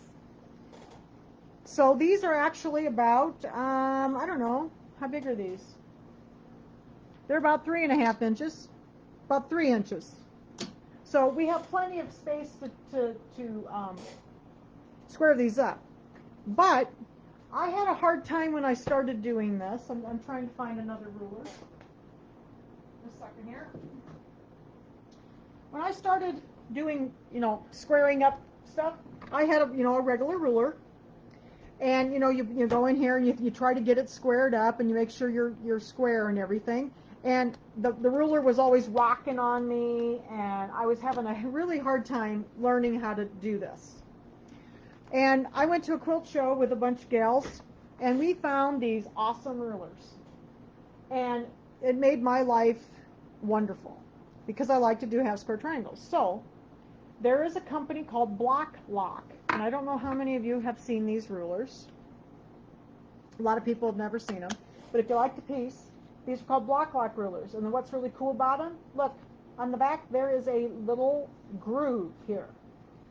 So these are actually about, I don't know, how big are these? They're about 3.5 inches, about 3 inches. So we have plenty of space to square these up. But I had a hard time when I started doing this. I'm trying to find another ruler. Just a second here. When I started doing, you know, squaring up stuff, I had a regular ruler. And, you know, you go in here and you try to get it squared up, and you make sure you're square and everything. And the ruler was always rocking on me, and I was having a really hard time learning how to do this. And I went to a quilt show with a bunch of gals, and we found these awesome rulers. And it made my life wonderful, because I like to do half square triangles. So there is a company called Block Lock, and I don't know how many of you have seen these rulers. A lot of people have never seen them. But if you like to piece, these are called Block Lock rulers. And then what's really cool about them, look, on the back there is a little groove here.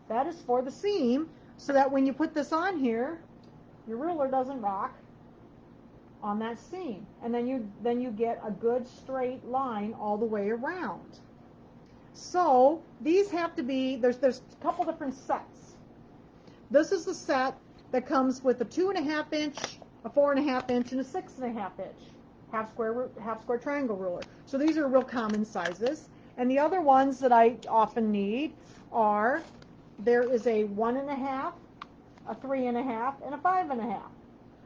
That is for the seam, so that when you put this on here, your ruler doesn't rock on that seam. And then you get a good straight line all the way around. So these have to be, there's a couple different sets. This is the set that comes with a 2.5 inch, a 4.5 inch, and a 6.5 inch half square triangle ruler. So these are real common sizes. And the other ones that I often need are, there is a 1.5, a 3.5, and a 5.5.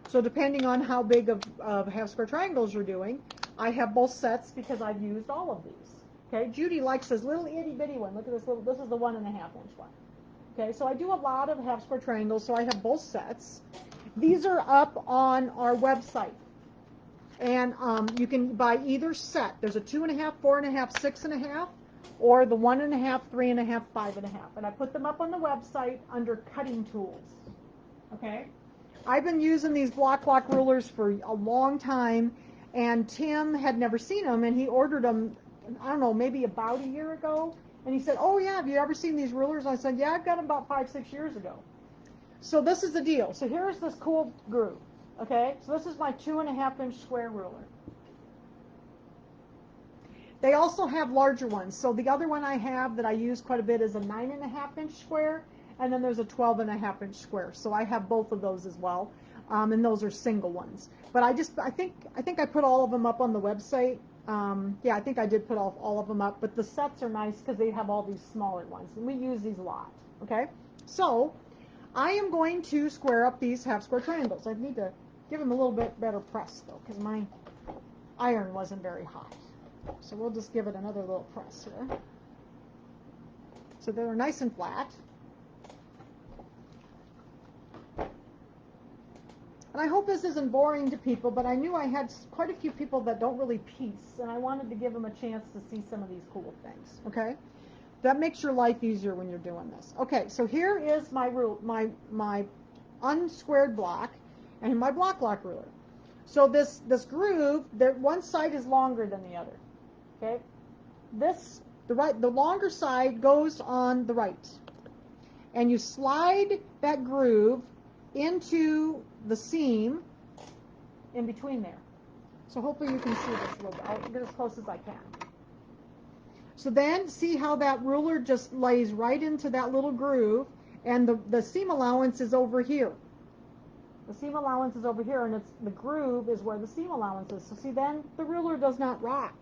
So depending on how big of half square triangles you're doing, I have both sets because I've used all of these. Okay, Judy likes this little itty bitty one. Look at this little, this is the 1.5 inch one. Okay, so I do a lot of half square triangles, so I have both sets. These are up on our website. And you can buy either set. There's a 2.5, 4.5, 6.5, or the 1.5, 3.5, 5.5. And I put them up on the website under cutting tools. Okay? I've been using these block lock rulers for a long time, and Tim had never seen them, and he ordered them, I don't know, maybe about a year ago, and he said, oh yeah, have you ever seen these rulers? I said, yeah, I've got them about 5-6 years ago. So this is the deal. So here's this cool groove, okay? So this is my 2.5-inch square ruler. They also have larger ones. So the other one I have that I use quite a bit is a 9.5-inch square, and then there's a 12.5-inch square. So I have both of those as well, and those are single ones. But I think I put all of them up on the website. Yeah, I think I did put all of them up. But the sets are nice because they have all these smaller ones, and we use these a lot. Okay, so I am going to square up these half square triangles. I need to give them a little bit better press though, because my iron wasn't very hot. So we'll just give it another little press here. So they're nice and flat. And I hope this isn't boring to people, but I knew I had quite a few people that don't really piece, and I wanted to give them a chance to see some of these cool things, okay? That makes your life easier when you're doing this. Okay, so here is my unsquared block and my block lock ruler. So this groove, one side is longer than the other. Okay, the longer side goes on the right, and you slide that groove into the seam in between there. So hopefully you can see this a little bit. I'll get as close as I can. So then see how that ruler just lays right into that little groove, and the seam allowance is over here. The seam allowance is over here, and the groove is where the seam allowance is. So see, then the ruler does not rock.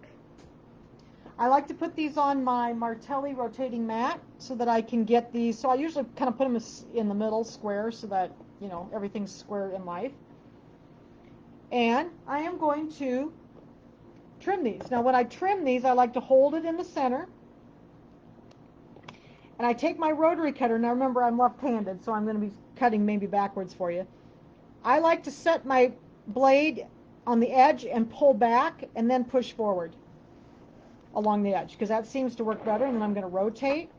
I like to put these on my Martelli rotating mat so that I can get these. So I usually kind of put them in the middle square so that, you know, everything's square in life. And I am going to trim these. Now when I trim these, I like to hold it in the center. And I take my rotary cutter. Now remember, I'm left-handed, so I'm going to be cutting maybe backwards for you. I like to set my blade on the edge and pull back and then push forward along the edge, because that seems to work better. And then I'm going to rotate.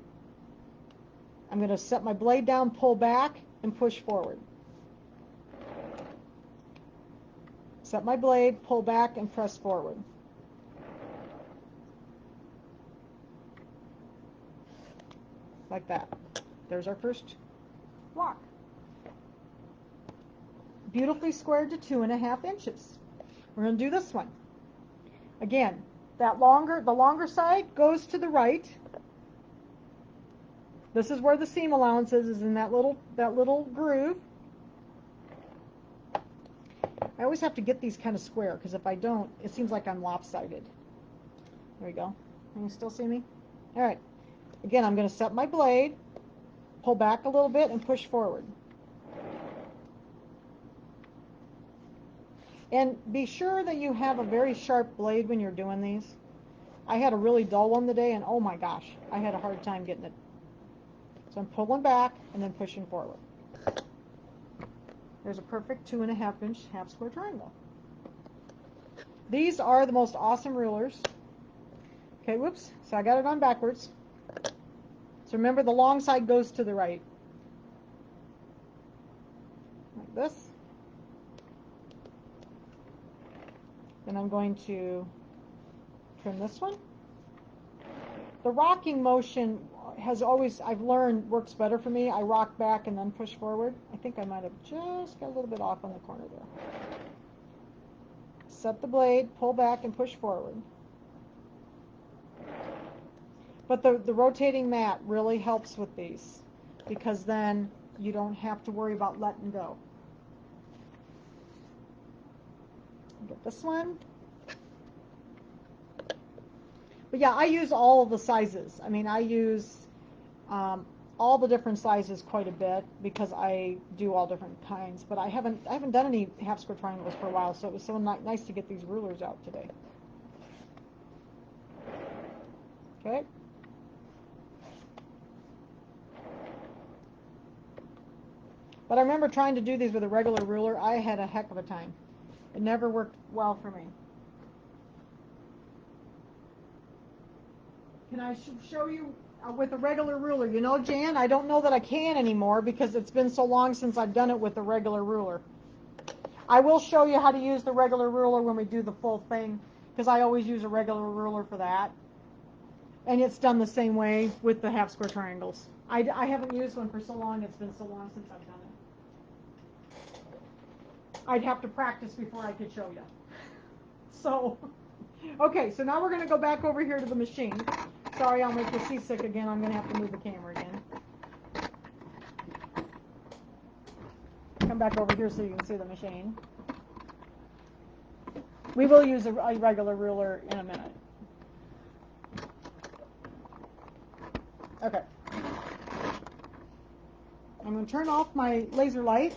I'm going to set my blade down, pull back, and push forward. Set my blade, pull back, and press forward. Like that. There's our first block. Beautifully squared to 2.5 inches. We're going to do this one. Again, the longer side goes to the right. This is where the seam allowance is in that little groove. I always have to get these kind of square, because if I don't, it seems like I'm lopsided. There we go. Can you still see me? All right. Again, I'm going to set my blade, pull back a little bit, and push forward. And be sure that you have a very sharp blade when you're doing these. I had a really dull one today, and oh my gosh, I had a hard time getting it. So I'm pulling back and then pushing forward. There's a perfect 2.5-inch half square triangle. These are the most awesome rulers. Okay, whoops, so I got it on backwards. So remember, the long side goes to the right. Like this. Then I'm going to trim this one. The rocking motion has always, I've learned, works better for me. I rock back and then push forward. I think I might have just got a little bit off on the corner there. Set the blade, pull back, and push forward. But the rotating mat really helps with these, because then you don't have to worry about letting go. Get this one. But yeah, I use all of the sizes. I mean, I use all the different sizes quite a bit, because I do all different kinds. But I haven't done any half square triangles for a while, so it was so nice to get these rulers out today. Okay. But I remember trying to do these with a regular ruler. I had a heck of a time. It never worked well for me. Can I show you with a regular ruler? You know, Jan, I don't know that I can anymore, because it's been so long since I've done it with a regular ruler. I will show you how to use the regular ruler when we do the full thing, because I always use a regular ruler for that. And it's done the same way with the half square triangles. I haven't used one for so long, it's been so long since I've done it. I'd have to practice before I could show you. So, okay, so now we're going to go back over here to the machine. Sorry, I'll make you seasick again. I'm going to have to move the camera again. Come back over here so you can see the machine. We will use a regular ruler in a minute. Okay. I'm going to turn off my laser light.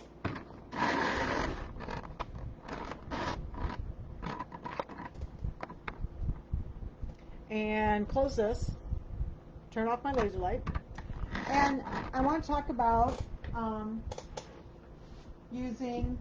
And close this. Turn off my laser light. And I want to talk about using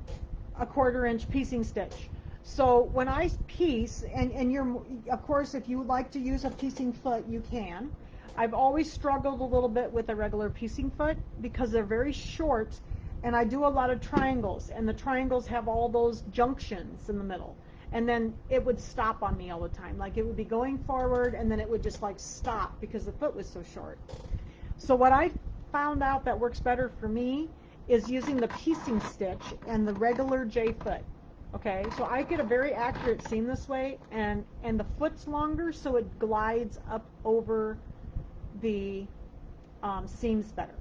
a 1/4 inch piecing stitch. So when I piece, and you're, of course, if you would like to use a piecing foot, you can. I've always struggled a little bit with a regular piecing foot because they're very short, and I do a lot of triangles, and the triangles have all those junctions in the middle. And then it would stop on me all the time. Like it would be going forward, and then it would just like stop because the foot was so short. So what I found out that works better for me is using the piecing stitch and the regular J-foot. Okay, so I get a very accurate seam this way, and the foot's longer, so it glides up over the seams better.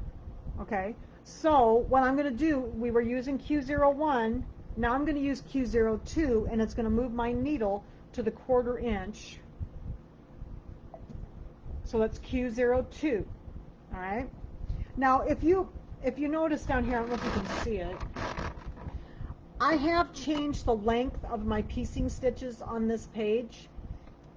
Okay, so what I'm going to do, we were using Q01, now I'm going to use Q02, and it's going to move my needle to the 1/4 inch. So that's Q02. All right. Now, if you notice down here, I don't know if you can see it, I have changed the length of my piecing stitches on this page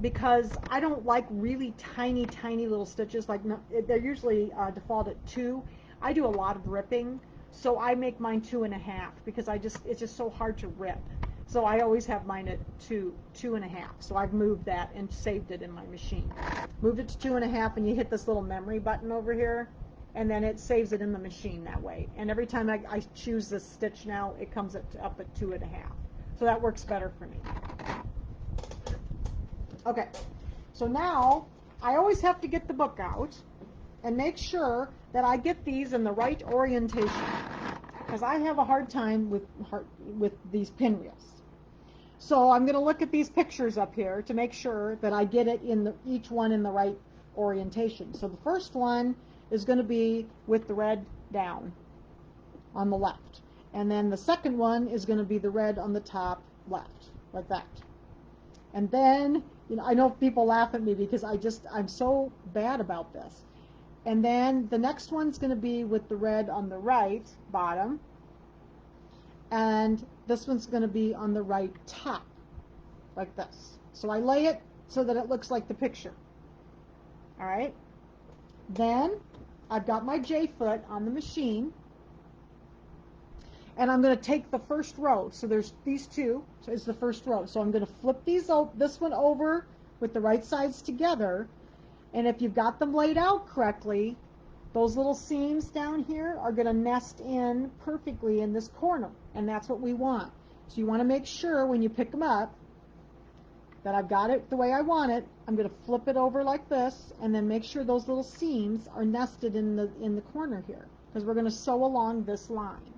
because I don't like really tiny, tiny little stitches. Like they're usually default at 2. I do a lot of ripping, so I make mine 2.5 because it's just so hard to rip. So I always have mine at 2.5. So I've moved that and saved it in my machine. Moved it to 2.5, and you hit this little memory button over here, and then it saves it in the machine that way. And every time I choose this stitch now, it comes up at 2.5. So that works better for me. Okay, so now I always have to get the book out and make sure that I get these in the right orientation, because I have a hard time with these pinwheels. So I'm going to look at these pictures up here to make sure that I get it in each one in the right orientation. So the first one is going to be with the red down on the left, and then the second one is going to be the red on the top left, like that. And then, I know people laugh at me because I'm so bad about this. And then the next one's going to be with the red on the right bottom, and this one's going to be on the right top, like this. So I lay it so that it looks like the picture. All right. Then I've got my J-foot on the machine, and I'm going to take the first row. So there's these two, so it's the first row. So I'm going to flip this one over with the right sides together, and if you've got them laid out correctly, those little seams down here are going to nest in perfectly in this corner, and that's what we want. So you want to make sure when you pick them up that I've got it the way I want it. I'm going to flip it over like this, and then make sure those little seams are nested in the corner here, because we're going to sew along this line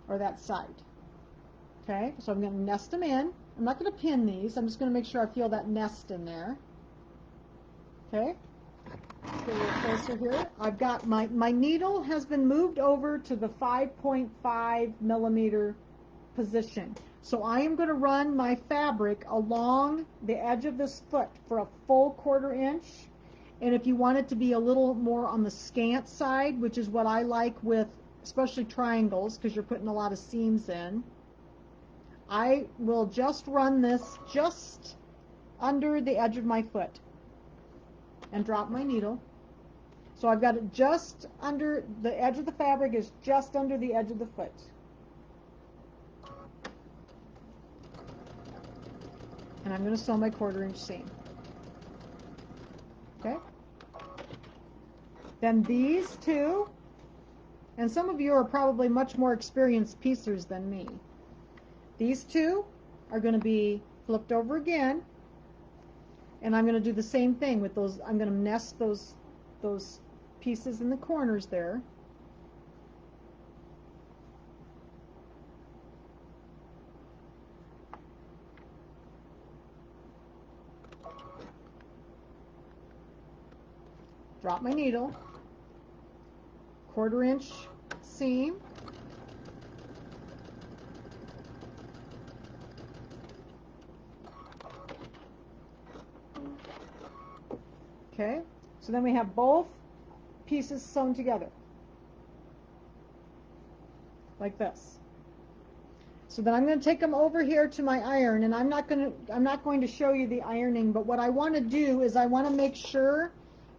or that side. Okay, so I'm going to nest them in. I'm not going to pin these. I'm just going to make sure I feel that nest in there. Okay. Let's get a little closer here. I've got my needle has been moved over to the 5.5 millimeter position. So I am going to run my fabric along the edge of this foot for a full 1/4 inch. And if you want it to be a little more on the scant side, which is what I like with especially triangles, because you're putting a lot of seams in, I will just run this just under the edge of my foot and drop my needle. So I've got it just under the edge of the fabric, is just under the edge of the foot. And I'm going to sew my 1/4 inch seam. Okay. Then these two, and some of you are probably much more experienced piecers than me. These two are going to be flipped over again, and I'm going to do the same thing with those. I'm going to nest those pieces in the corners there. Drop my needle, 1/4 inch seam, okay, so then we have both pieces sewn together like this. So then I'm going to take them over here to my iron, and I'm not going to show you the ironing, but what I want to do is I want to make sure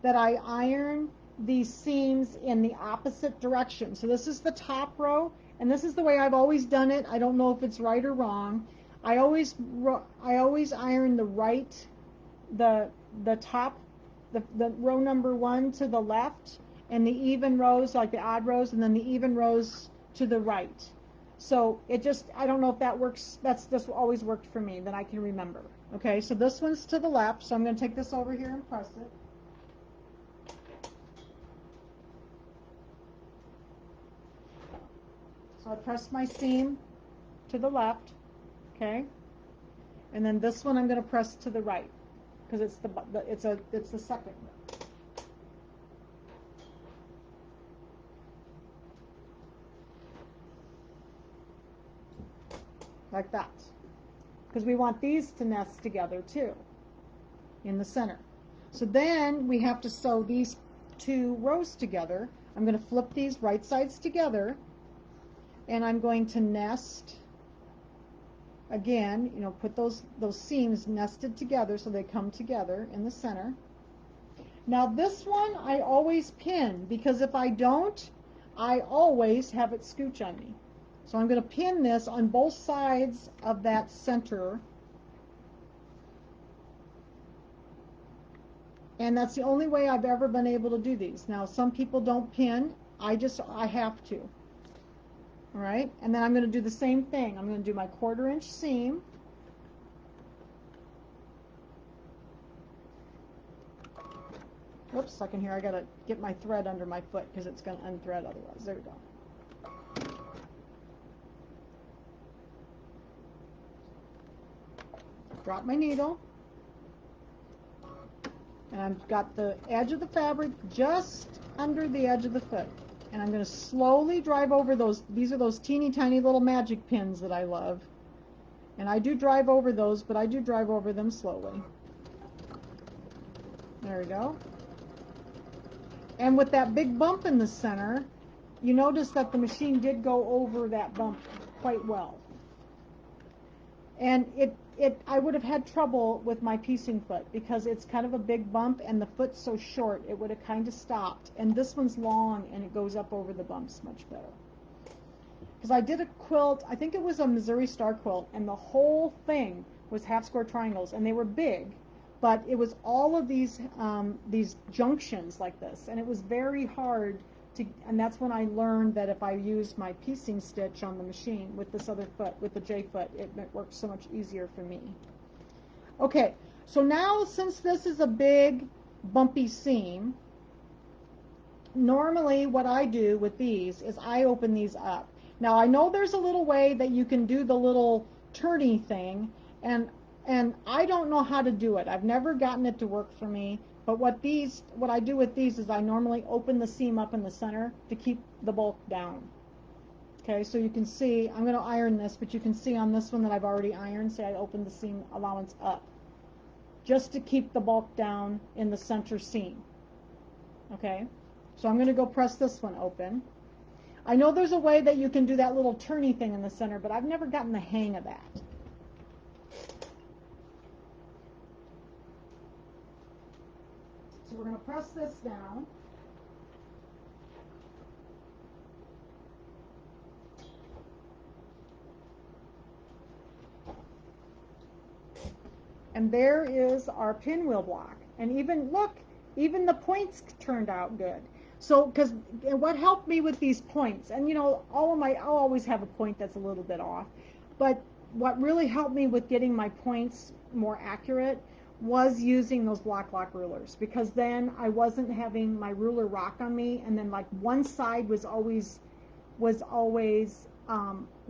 that I iron these seams in the opposite direction. So this is the top row, and this is the way I've always done it. I don't know if it's right or wrong. I always iron the top, the row number 1 to the left, and the even rows, like the odd rows, and then the even rows to the right. So it just, I don't know if that works. That's just always worked for me, that I can remember. Okay, so this one's to the left, so I'm going to take this over here and press it. So I press my seam to the left, okay, and then this one I'm going to press to the right because it's the second. Like that, because we want these to nest together too in the center. So then we have to sew these 2 rows together. I'm going to flip these right sides together, and I'm going to nest again, put those seams nested together so they come together in the center. Now this one I always pin, because if I don't, I always have it scooch on me. So I'm going to pin this on both sides of that center, and that's the only way I've ever been able to do these. Now some people don't pin, I have to. All right, and then I'm going to do the same thing. I'm going to do my 1/4 inch seam, whoops, second here, I got to get my thread under my foot because it's going to unthread otherwise. There we go. Drop my needle, and I've got the edge of the fabric just under the edge of the foot, and I'm going to slowly drive over those. These are those teeny tiny little magic pins that I love, and I do drive over those, but I do drive over them slowly. There we go. And with that big bump in the center, you notice that the machine did go over that bump quite well. And I would have had trouble with my piecing foot because it's kind of a big bump and the foot's so short, it would have kind of stopped. And this one's long and it goes up over the bumps much better. Because I did a quilt, I think it was a Missouri Star quilt, and the whole thing was half square triangles, and they were big, but it was all of these junctions like this, and it was very hard to, and that's when I learned that if I use my piecing stitch on the machine with this other foot, with the J foot, it works so much easier for me. Okay, so now since this is a big bumpy seam, normally what I do with these is I open these up. Now I know there's a little way that you can do the little turny thing, and I don't know how to do it. I've never gotten it to work for me. But what I do with these is I normally open the seam up in the center to keep the bulk down. Okay, so you can see, I'm going to iron this, but you can see on this one that I've already ironed, say I opened the seam allowance up, just to keep the bulk down in the center seam. Okay, so I'm going to go press this one open. I know there's a way that you can do that little turny thing in the center, but I've never gotten the hang of that. So we're going to press this down. And there is our pinwheel block. And even, look, even the points turned out good. So, because what helped me with these points, and I'll always have a point that's a little bit off, but what really helped me with getting my points more accurate was using those block lock rulers, because then I wasn't having my ruler rock on me, and then like one side was always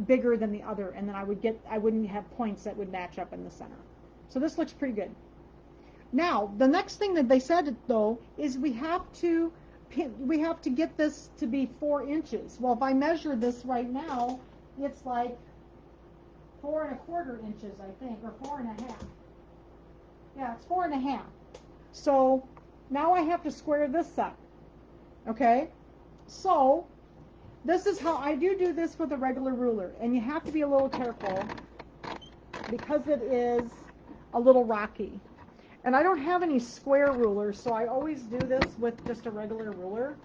bigger than the other, and then I wouldn't have points that would match up in the center. So this looks pretty good. Now the next thing that they said though is we have to get this to be 4 inches. Well, if I measure this right now, it's like 4 1/4 inches, I think, or 4 1/2. Yeah, it's 4 1/2. So now I have to square this up. Okay, so this is how I do this with a regular ruler, and you have to be a little careful because it is a little rocky. And I don't have any square rulers, so I always do this with just a regular ruler.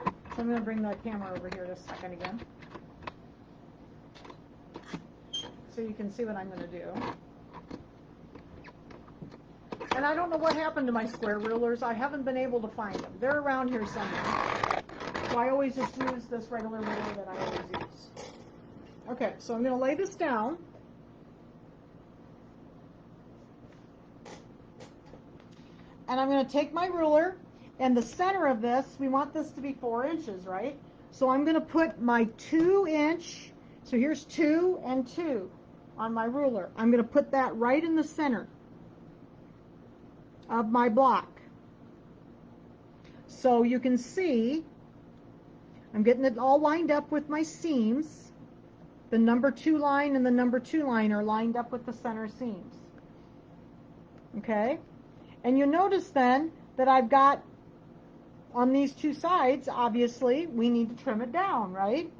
So I'm going to bring the camera over here just a second again, so you can see what I'm going to do. And I don't know what happened to my square rulers. I haven't been able to find them. They're around here somewhere. So I always just use this regular ruler that I always use. Okay, so I'm going to lay this down. And I'm going to take my ruler, and the center of this, we want this to be 4 inches, right? So I'm going to put my 2-inch, so here's 2 and 2 on my ruler. I'm going to put that right in the center of my block. So you can see I'm getting it all lined up with my seams. The number 2 line and the number 2 line are lined up with the center seams. Okay? And you notice then that I've got on these 2 sides, obviously, we need to trim it down, right?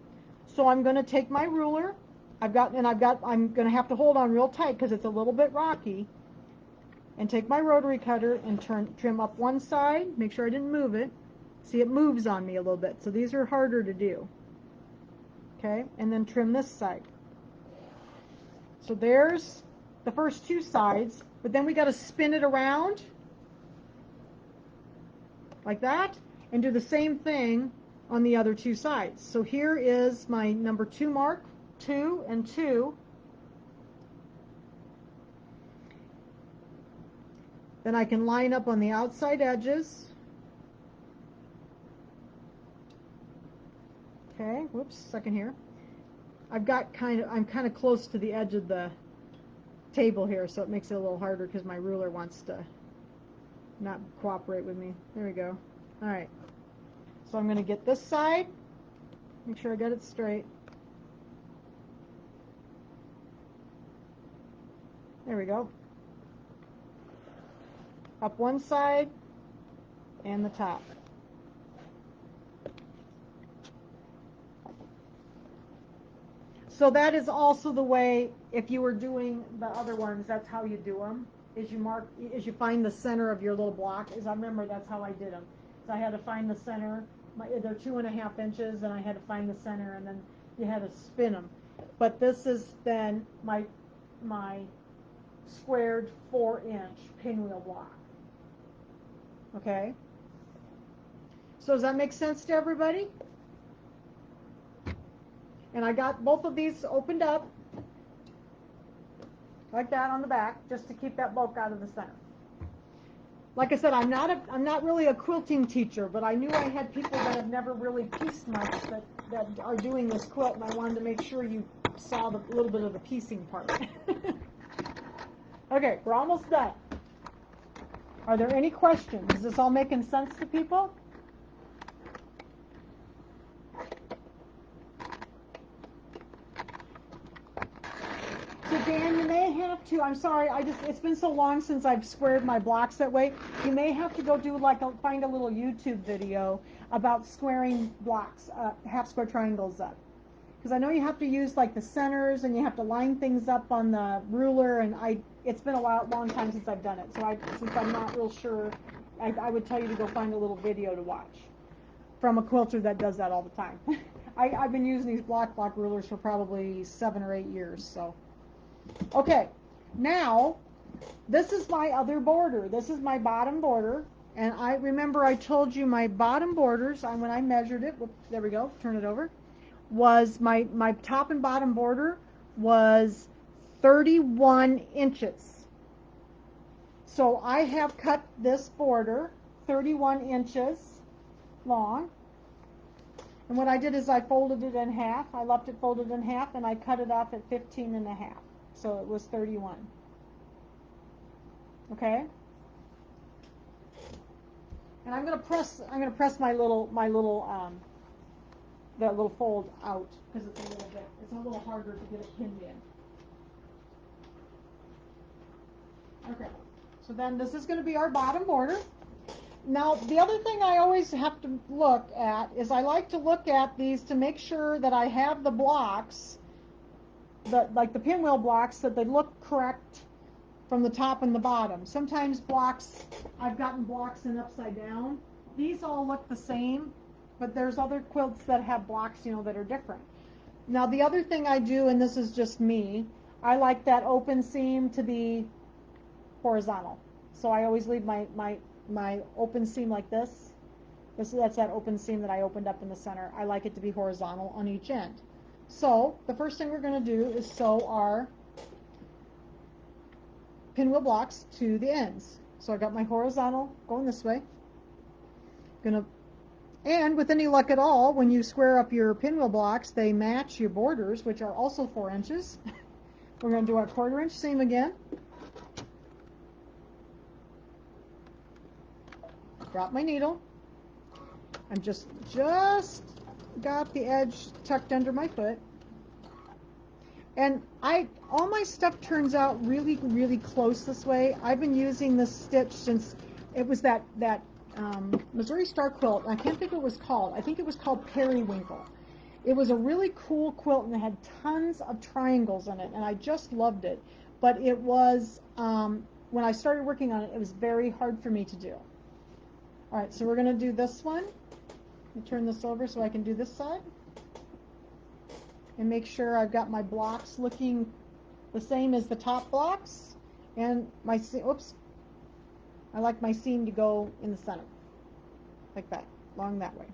So I'm going to take my ruler. I'm going to have to hold on real tight because it's a little bit rocky. And take my rotary cutter and trim up one side. Make sure I didn't move it. See, it moves on me a little bit. So these are harder to do. Okay, and then trim this side. So there's the first 2 sides, but then we got to spin it around like that and do the same thing on the other 2 sides. So here is my number 2 mark, 2 and 2. Then I can line up on the outside edges. Okay, whoops, second here. I'm kind of close to the edge of the table here, so it makes it a little harder because my ruler wants to not cooperate with me. There we go. All right. So I'm going to get this side. Make sure I got it straight. There we go. Up one side and the top. So that is also the way, if you were doing the other ones, that's how you do them. Is you find the center of your little block. I remember that's how I did them. So I had to find the center. They're 2 1/2 inches, and I had to find the center, and then you had to spin them. But this is then my squared 4-inch pinwheel block. Okay. So does that make sense to everybody? And I got both of these opened up like that on the back, just to keep that bulk out of the center. Like I said, I'm not really a quilting teacher, but I knew I had people that have never really pieced much that are doing this quilt, and I wanted to make sure you saw a little bit of the piecing part. Okay, we're almost done. Are there any questions? Is this all making sense to people? So Dan, you may have to, I'm sorry, it's been so long since I've squared my blocks that way. You may have to go do find a little YouTube video about squaring blocks, half square triangles up. Because I know you have to use like the centers, and you have to line things up on the ruler, and it's been a long time since I've done it. So since I'm not real sure, I would tell you to go find a little video to watch from a quilter that does that all the time. I've been using these block rulers for probably 7 or 8 years, so. Okay, now this is my other border. This is my bottom border, and I remember I told you my bottom borders, when I measured it, there we go, turn it over, was my top and bottom border was 31 inches. So I have cut this border 31 inches long. And what I did is I folded it in half. I left it folded in half, and I cut it off at 15 and a half. So it was 31. Okay? And I'm going to press my little that little fold out because it's a little harder to get it pinned in. Okay. So then this is going to be our bottom border. Now, the other thing I always have to look at is I like to look at these to make sure that I have the blocks, like the pinwheel blocks, that they look correct from the top and the bottom. Sometimes blocks, I've gotten blocks in upside down. These all look the same, but there's other quilts that have blocks, that are different. Now, the other thing I do, and this is just me, I like that open seam to be horizontal. So I always leave my open seam like this. That's that open seam that I opened up in the center. I like it to be horizontal on each end. So the first thing we're going to do is sew our pinwheel blocks to the ends. So I got my horizontal going this way. And with any luck at all, when you square up your pinwheel blocks, they match your borders, which are also 4 inches. We're going to do our 1/4 inch seam again. Drop my needle. I'm just got the edge tucked under my foot. And all my stuff turns out really, really close this way. I've been using this stitch since it was that Missouri Star quilt. I can't think what it was called. I think it was called Periwinkle. It was a really cool quilt, and it had tons of triangles in it, and I just loved it. But it was, when I started working on it, it was very hard for me to do. All right, so we're going to do this one. Let me turn this over so I can do this side. And make sure I've got my blocks looking the same as the top blocks. And I like my seam to go in the center. Like that, along that way.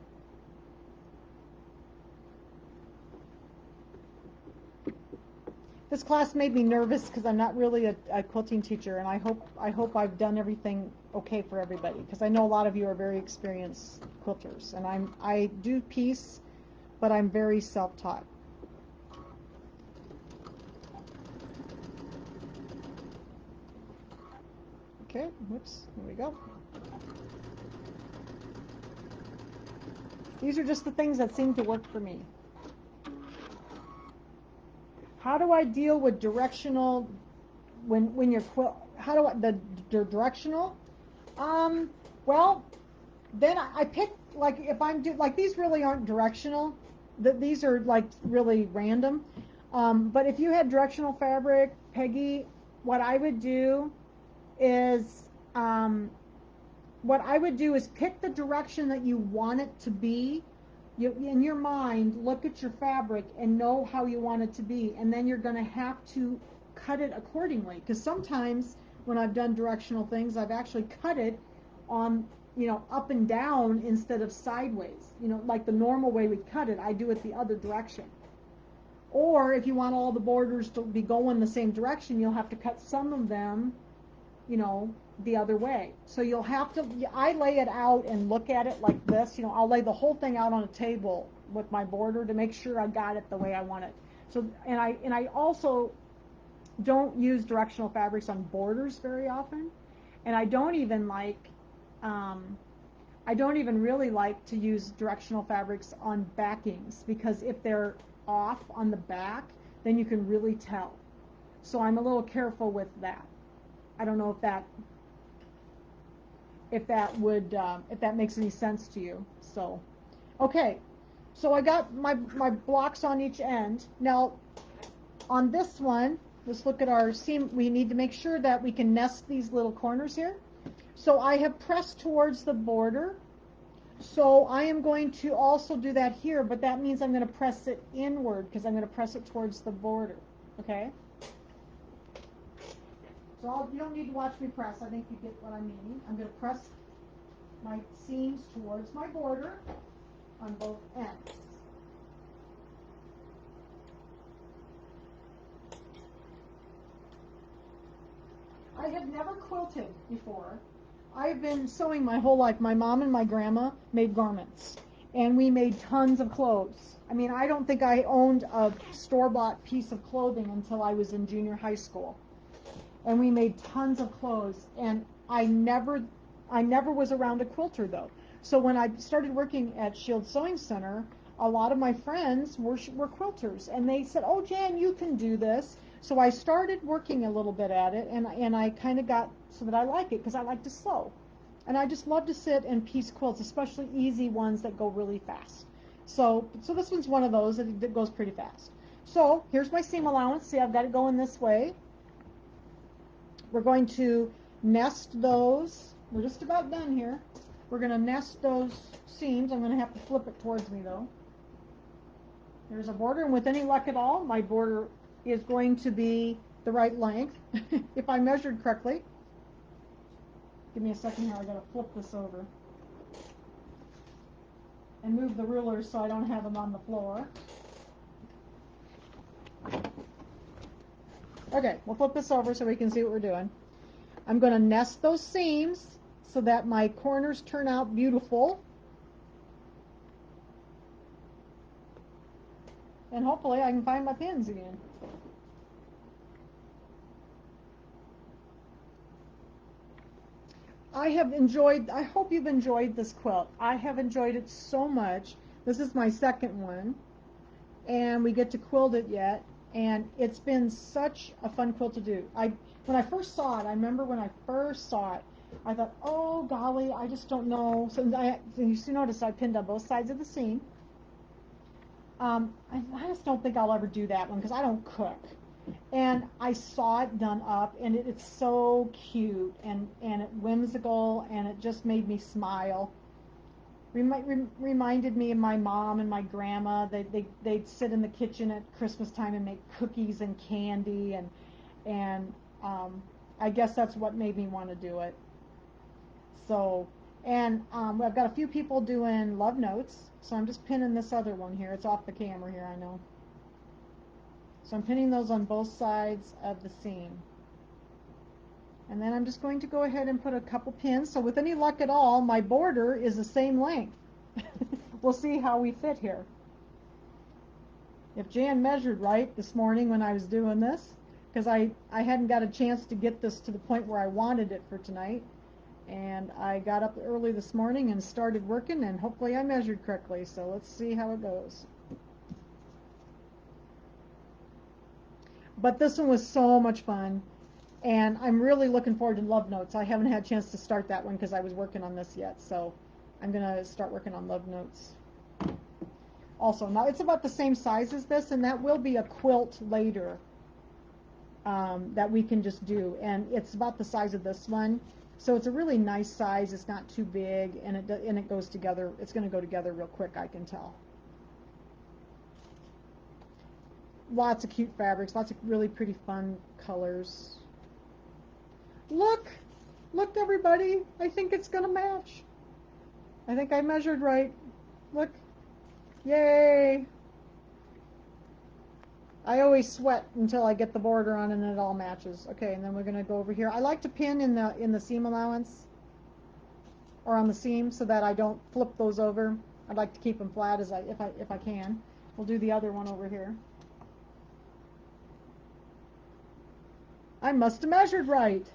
This class made me nervous because I'm not really a quilting teacher, and I hope I've done everything okay for everybody, because I know a lot of you are very experienced quilters, and I do piece, but I'm very self-taught. Okay, whoops, there we go. These are just the things that seem to work for me. How do I deal with directional when you're how do I the directional? Well, then I pick, like, if I'm like, these really aren't directional. These are like really random. But if you had directional fabric, Peggy, what I would do is pick the direction that you want it to be. In your mind, look at your fabric and know how you want it to be, and then you're going to have to cut it accordingly, because sometimes when I've done directional things, I've actually cut it on, up and down instead of sideways. Like the normal way we cut it, I do it the other direction. Or if you want all the borders to be going the same direction, you'll have to cut some of them, the other way. So you'll have to, I lay it out and look at it like this. I'll lay the whole thing out on a table with my border to make sure I got it the way I want it. So, and I also don't use directional fabrics on borders very often, and I don't even really like to use directional fabrics on backings, because if they're off on the back, then you can really tell. So I'm a little careful with that. I don't know if that makes any sense to you. So, okay, so I got my blocks on each end. Now, on this one, let's look at our seam. We need to make sure that we can nest these little corners here. So I have pressed towards the border. So I am going to also do that here, but that means I'm going to press it inward, because I'm going to press it towards the border. Okay? So you don't need to watch me press. I think you get what I'm meaning. I'm going to press my seams towards my border on both ends. I had never quilted before. I've been sewing my whole life. My mom and my grandma made garments, and we made tons of clothes. I mean, I don't think I owned a store-bought piece of clothing until I was in junior high school. And we made tons of clothes, and I never was around a quilter, though. So when I started working at Shield Sewing Center, a lot of my friends were quilters, and they said, "Oh, Jan, you can do this." So I started working a little bit at it, and I kind of got so that I like it because I like to sew. And I just love to sit and piece quilts, especially easy ones that go really fast. So this one's one of those that goes pretty fast. So here's my seam allowance. See, I've got it going this way. We're going to nest those. We're just about done here. We're going to nest those seams. I'm going to have to flip it towards me, though. There's a border, and with any luck at all, my border is going to be the right length, if I measured correctly. Give me a second here. I've got to flip this over and move the rulers so I don't have them on the floor. Okay, we'll flip this over so we can see what we're doing. I'm going to nest those seams so that my corners turn out beautiful. And hopefully I can find my pins again. I hope you've enjoyed this quilt. I have enjoyed it so much. This is my second one, and we get to quilt it yet, and it's been such a fun quilt to do. When I first saw it, I remember when I first saw it, I thought, oh golly, I just don't know. So you notice I pinned on both sides of the seam. I just don't think I'll ever do that one because I don't cook. And I saw it done up, and it's so cute and it whimsical, and it just made me smile. Reminded me of my mom and my grandma. They'd sit in the kitchen at Christmas time and make cookies and candy, and I guess that's what made me want to do it. So, and I've got a few people doing love notes, so I'm just pinning this other one here. It's off the camera here, I know. So I'm pinning those on both sides of the seam. And then I'm just going to go ahead and put a couple pins. So with any luck at all, my border is the same length. We'll see how we fit here. If Jan measured right this morning when I was doing this, because I hadn't got a chance to get this to the point where I wanted it for tonight. And I got up early this morning and started working, and hopefully I measured correctly. So let's see how it goes. But this one was so much fun, and I'm really looking forward to Love Notes. I haven't had a chance to start that one because I was working on this yet, so I'm going to start working on Love Notes. Also, now it's about the same size as this, and that will be a quilt later that we can just do, and it's about the size of this one. So it's a really nice size. It's not too big, and it goes together. It's going to go together real quick, I can tell. Lots of cute fabrics, lots of really pretty fun colors. Look everybody, I think it's gonna match. I think I measured right. Look, yay. I always sweat until I get the border on and it all matches. Okay, and then we're gonna go over here. I like to pin in the seam allowance or on the seam so that I don't flip those over. I'd like to keep them flat if I can. We'll do the other one over here. I must have measured right.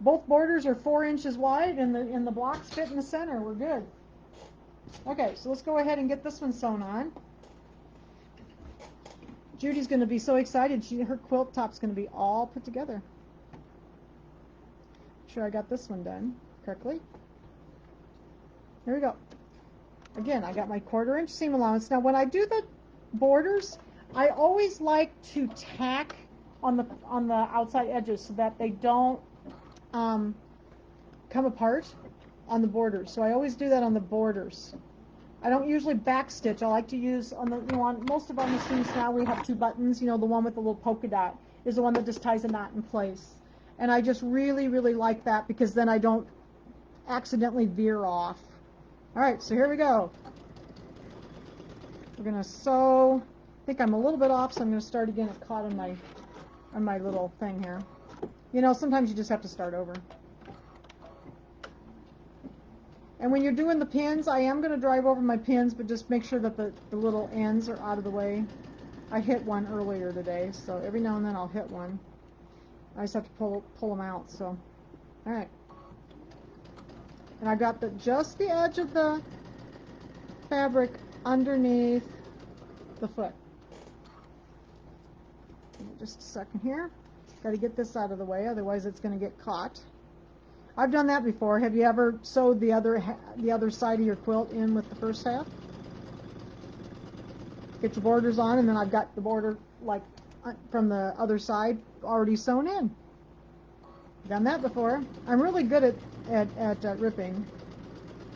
Both borders are 4 inches wide, and the blocks fit in the center. We're good. Okay, so let's go ahead and get this one sewn on. Judy's going to be so excited. Her quilt top's going to be all put together. Make sure I got this one done correctly. There we go. Again, I got my 1/4 inch seam allowance. Now, when I do the borders, I always like to tack on the outside edges so that they don't come apart on the borders. So I always do that on the borders. I don't usually back stitch. I like to use on most of our machines now we have 2 buttons. You know, the one with the little polka dot is the one that just ties a knot in place. And I just really, really like that because then I don't accidentally veer off. All right, so here we go. We're gonna sew. I think I'm a little bit off, so I'm gonna start again. It caught on my little thing here. You know, sometimes you just have to start over. And when you're doing the pins, I am going to drive over my pins, but just make sure that the little ends are out of the way. I hit one earlier today, so every now and then I'll hit one. I just have to pull them out, so. All right. And I got just the edge of the fabric underneath the foot. Just a second here. Got to get this out of the way, otherwise it's going to get caught. I've done that before. Have you ever sewed the other side of your quilt in with the first half? Get your borders on, and then I've got the border like from the other side already sewn in. Done that before. I'm really good at ripping.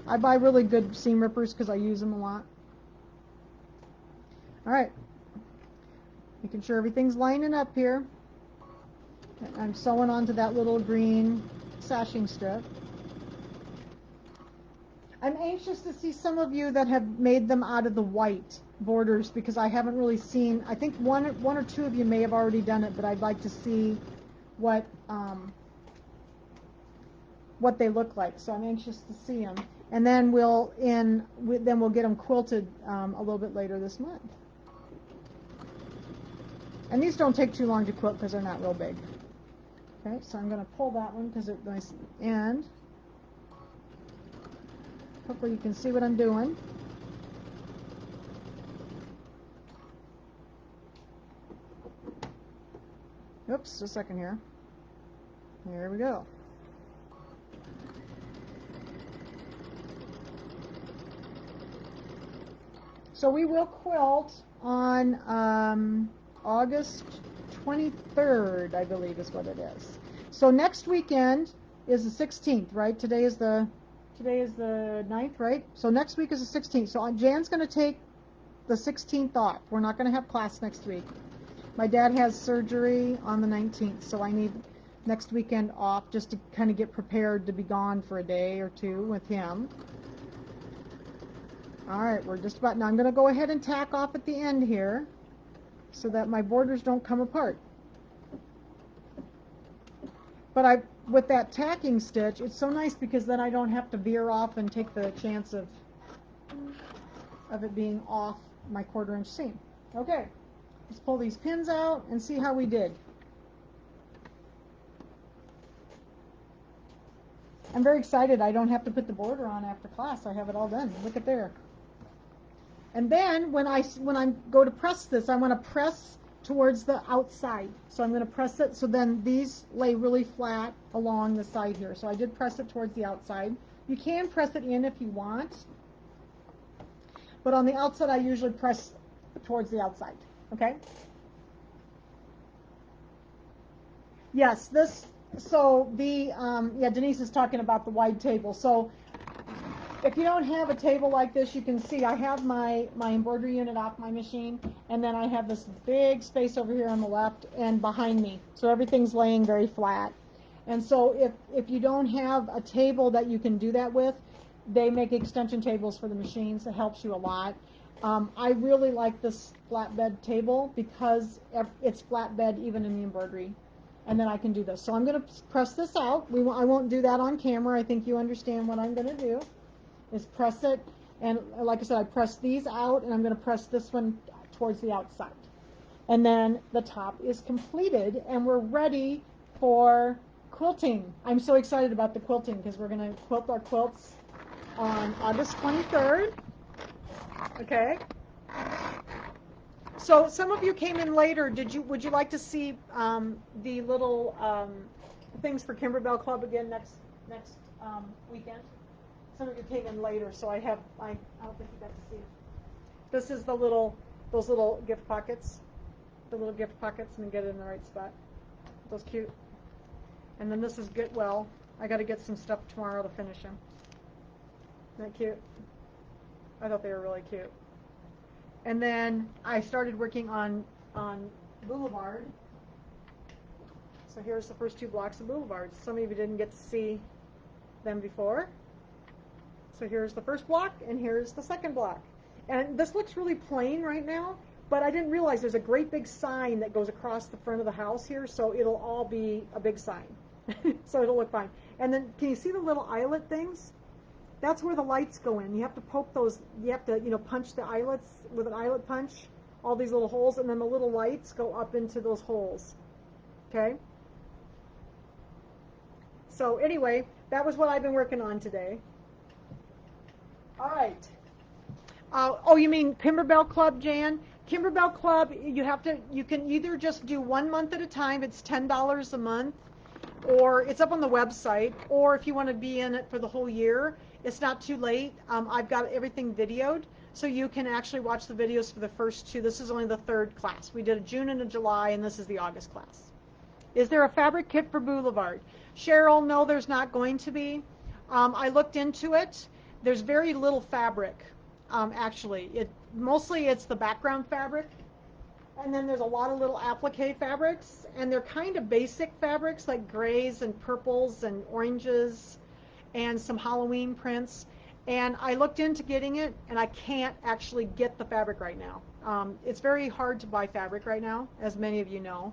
I buy really good seam rippers because I use them a lot. All right. Making sure everything's lining up here. And I'm sewing onto that little green sashing strip. I'm anxious to see some of you that have made them out of the white borders, because I haven't really seen. I think one or two of you may have already done it, but I'd like to see what they look like. So I'm anxious to see them, and then we'll get them quilted a little bit later this month. And these don't take too long to quilt because they're not real big. Okay, so I'm going to pull that one because it's nice end. Hopefully you can see what I'm doing. Oops, just a second here. There we go. So we will quilt on August 23rd, I believe is what it is. So next weekend is the 16th, right? Today is the 9th, right? So next week is the 16th. So Jan's going to take the 16th off. We're not going to have class next week. My dad has surgery on the 19th, so I need next weekend off just to kind of get prepared to be gone for a day or two with him. All right, we're just about, now I'm going to go ahead and tack off at the end here so that my borders don't come apart. But with that tacking stitch, it's so nice because then I don't have to veer off and take the chance of it being off my 1/4 inch seam. Okay, let's pull these pins out and see how we did. I'm very excited. I don't have to put the border on after class. I have it all done. Look at there. And then when I go to press this, I want to press towards the outside. So I'm going to press it so then these lay really flat along the side here. So I did press it towards the outside. You can press it in if you want, but on the outside I usually press towards the outside. Okay? Yes, Denise is talking about the wide table. So if you don't have a table like this, you can see I have my embroidery unit off my machine, and then I have this big space over here on the left and behind me. So everything's laying very flat. And so if you don't have a table that you can do that with, they make extension tables for the machines. It helps you a lot. I really like this flatbed table because it's flatbed even in the embroidery. And then I can do this. So I'm going to press this out. I won't do that on camera. I think you understand what I'm going to do. Is press it, and like I said, I press these out, and I'm going to press this one towards the outside. And then the top is completed, and we're ready for quilting. I'm so excited about the quilting because we're going to quilt our quilts on August 23rd. Okay. So some of you came in later. Would you like to see the little things for Kimberbell Club again next weekend? Some of you came in later, so I don't think you got to see it. This is those little gift pockets, and then get it in the right spot. Those cute. And then this is Getwell. I got to get some stuff tomorrow to finish them. Isn't that cute? I thought they were really cute. And then I started working on Boulevard. So here's the first 2 blocks of Boulevard. Some of you didn't get to see them before. So here's the first block, and here's the second block. And this looks really plain right now, But I didn't realize there's a great big sign that goes across the front of the house here, so it'll all be a big sign. So it'll look fine. And then, can you see the little eyelet things? That's where the lights go in. You have to poke those, you have to, punch the eyelets with an eyelet punch, all these little holes, and then the little lights go up into those holes. Okay? So anyway, that was what I've been working on today. All right. Oh, you mean Kimberbell Club, Jan? Kimberbell Club, you can either just do 1 month at a time, it's $10 a month, or it's up on the website, or if you want to be in it for the whole year, it's not too late. I've got everything videoed, so you can actually watch the videos for the first 2. This is only the 3rd class. We did a June and a July, and this is the August class. Is there a fabric kit for Boulevard? Cheryl, no, there's not going to be. I looked into it. There's very little fabric, actually. Mostly it's the background fabric, and then there's a lot of little applique fabrics, and they're kind of basic fabrics like grays and purples and oranges and some Halloween prints. And I looked into getting it, and I can't actually get the fabric right now. It's very hard to buy fabric right now, as many of you know.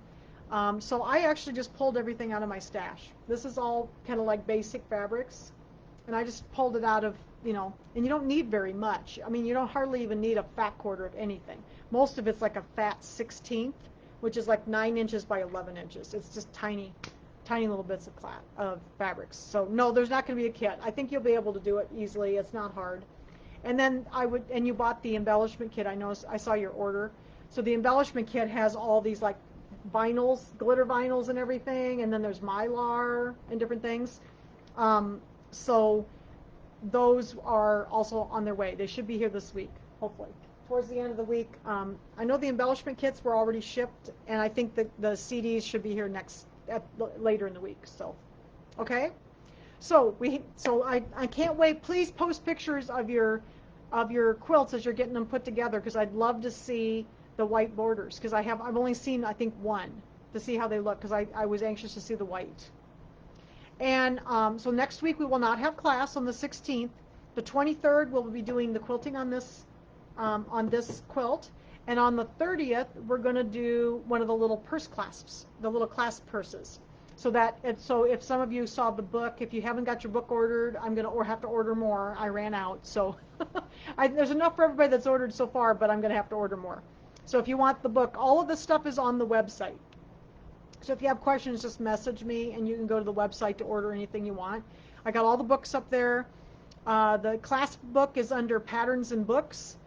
So I actually just pulled everything out of my stash. This is all kind of like basic fabrics, and I just pulled it out of, and you don't need very much. I mean, you don't hardly even need a fat quarter of anything. Most of it's like a fat 16th, which is like 9 inches by 11 inches. It's just tiny, tiny little bits of fabrics. So no, there's not going to be a kit. I think you'll be able to do it easily. It's not hard. And then and you bought the embellishment kit. I saw your order. So the embellishment kit has all these like vinyls, glitter vinyls and everything, and then there's Mylar and different things. So those are also on their way. They should be here this week, hopefully. Towards the end of the week. I know the embellishment kits were already shipped, and I think that the CDs should be here later in the week. So, okay. So I can't wait. Please post pictures of your quilts as you're getting them put together, because I'd love to see the white borders, because I've only seen, I think, one, to see how they look, because I was anxious to see the white. And so next week we will not have class on the 16th. The 23rd we'll be doing the quilting on this quilt, and on the 30th we're going to do one of the little purse clasps, the little clasp purses. So if some of you saw the book, if you haven't got your book ordered, I'm going to have to order more. I ran out, so there's enough for everybody that's ordered so far, but I'm going to have to order more. So if you want the book, all of this stuff is on the website. So if you have questions, just message me, and you can go to the website to order anything you want. I got all the books up there. The clasp book is under Patterns and Books,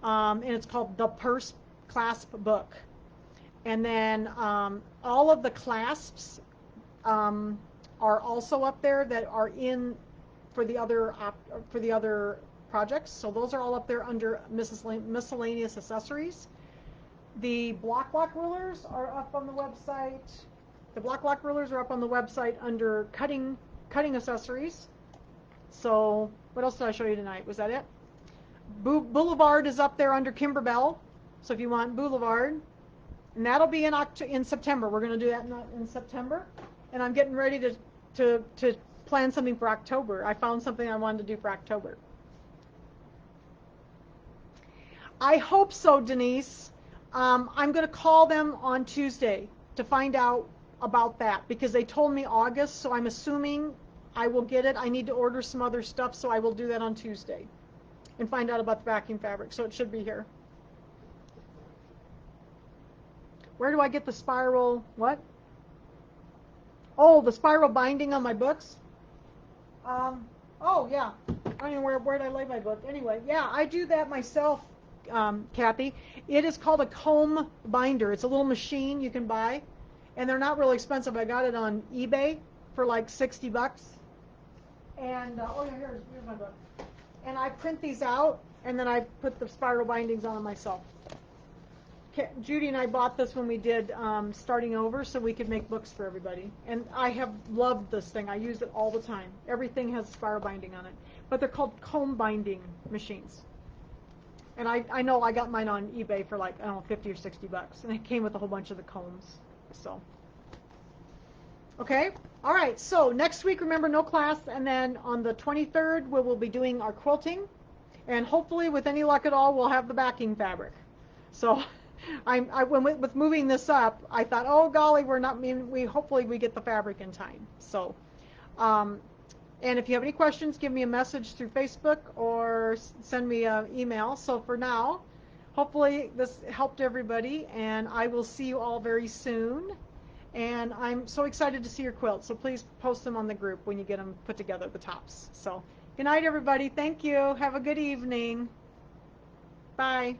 and it's called The Purse Clasp Book. And then all of the clasps are also up there that are in for the other projects. So those are all up there under miscellaneous accessories. The block lock rulers are up on the website. The block lock rulers are up on the website under cutting accessories. So what else did I show you tonight? Was that it? Boulevard is up there under Kimberbell. So if you want Boulevard, and that'll be in September. We're going to do that in September. And I'm getting ready to plan something for October. I found something I wanted to do for October. I hope so, Denise. I'm going to call them on Tuesday to find out about that, because they told me August, so I'm assuming I will get it. I need to order some other stuff, so I will do that on Tuesday and find out about the backing fabric, so it should be here. Where do I get the spiral, what? Oh, the spiral binding on my books? Oh, yeah. I don't know where did I lay my book? Anyway, yeah, I do that myself, Kathy. It is called a comb binder. It's a little machine you can buy, and they're not really expensive. I got it on eBay for like $60. And oh yeah, here's my book. And I print these out, and then I put the spiral bindings on myself. Judy and I bought this when we did starting over, so we could make books for everybody. And I have loved this thing. I use it all the time. Everything has spiral binding on it. But they're called comb binding machines. And I know I got mine on eBay for like, I don't know, 50 or 60 bucks. And it came with a whole bunch of the combs. So, okay. All right. So next week, remember, no class. And then on the 23rd, we will be doing our quilting. And hopefully, with any luck at all, we'll have the backing fabric. So with moving this up, I thought, oh golly, we hopefully we get the fabric in time. So, um, and if you have any questions, give me a message through Facebook or send me an email. So for now, hopefully this helped everybody, and I will see you all very soon. And I'm so excited to see your quilts. So please post them on the group when you get them put together, the tops. So good night, everybody. Thank you. Have a good evening. Bye.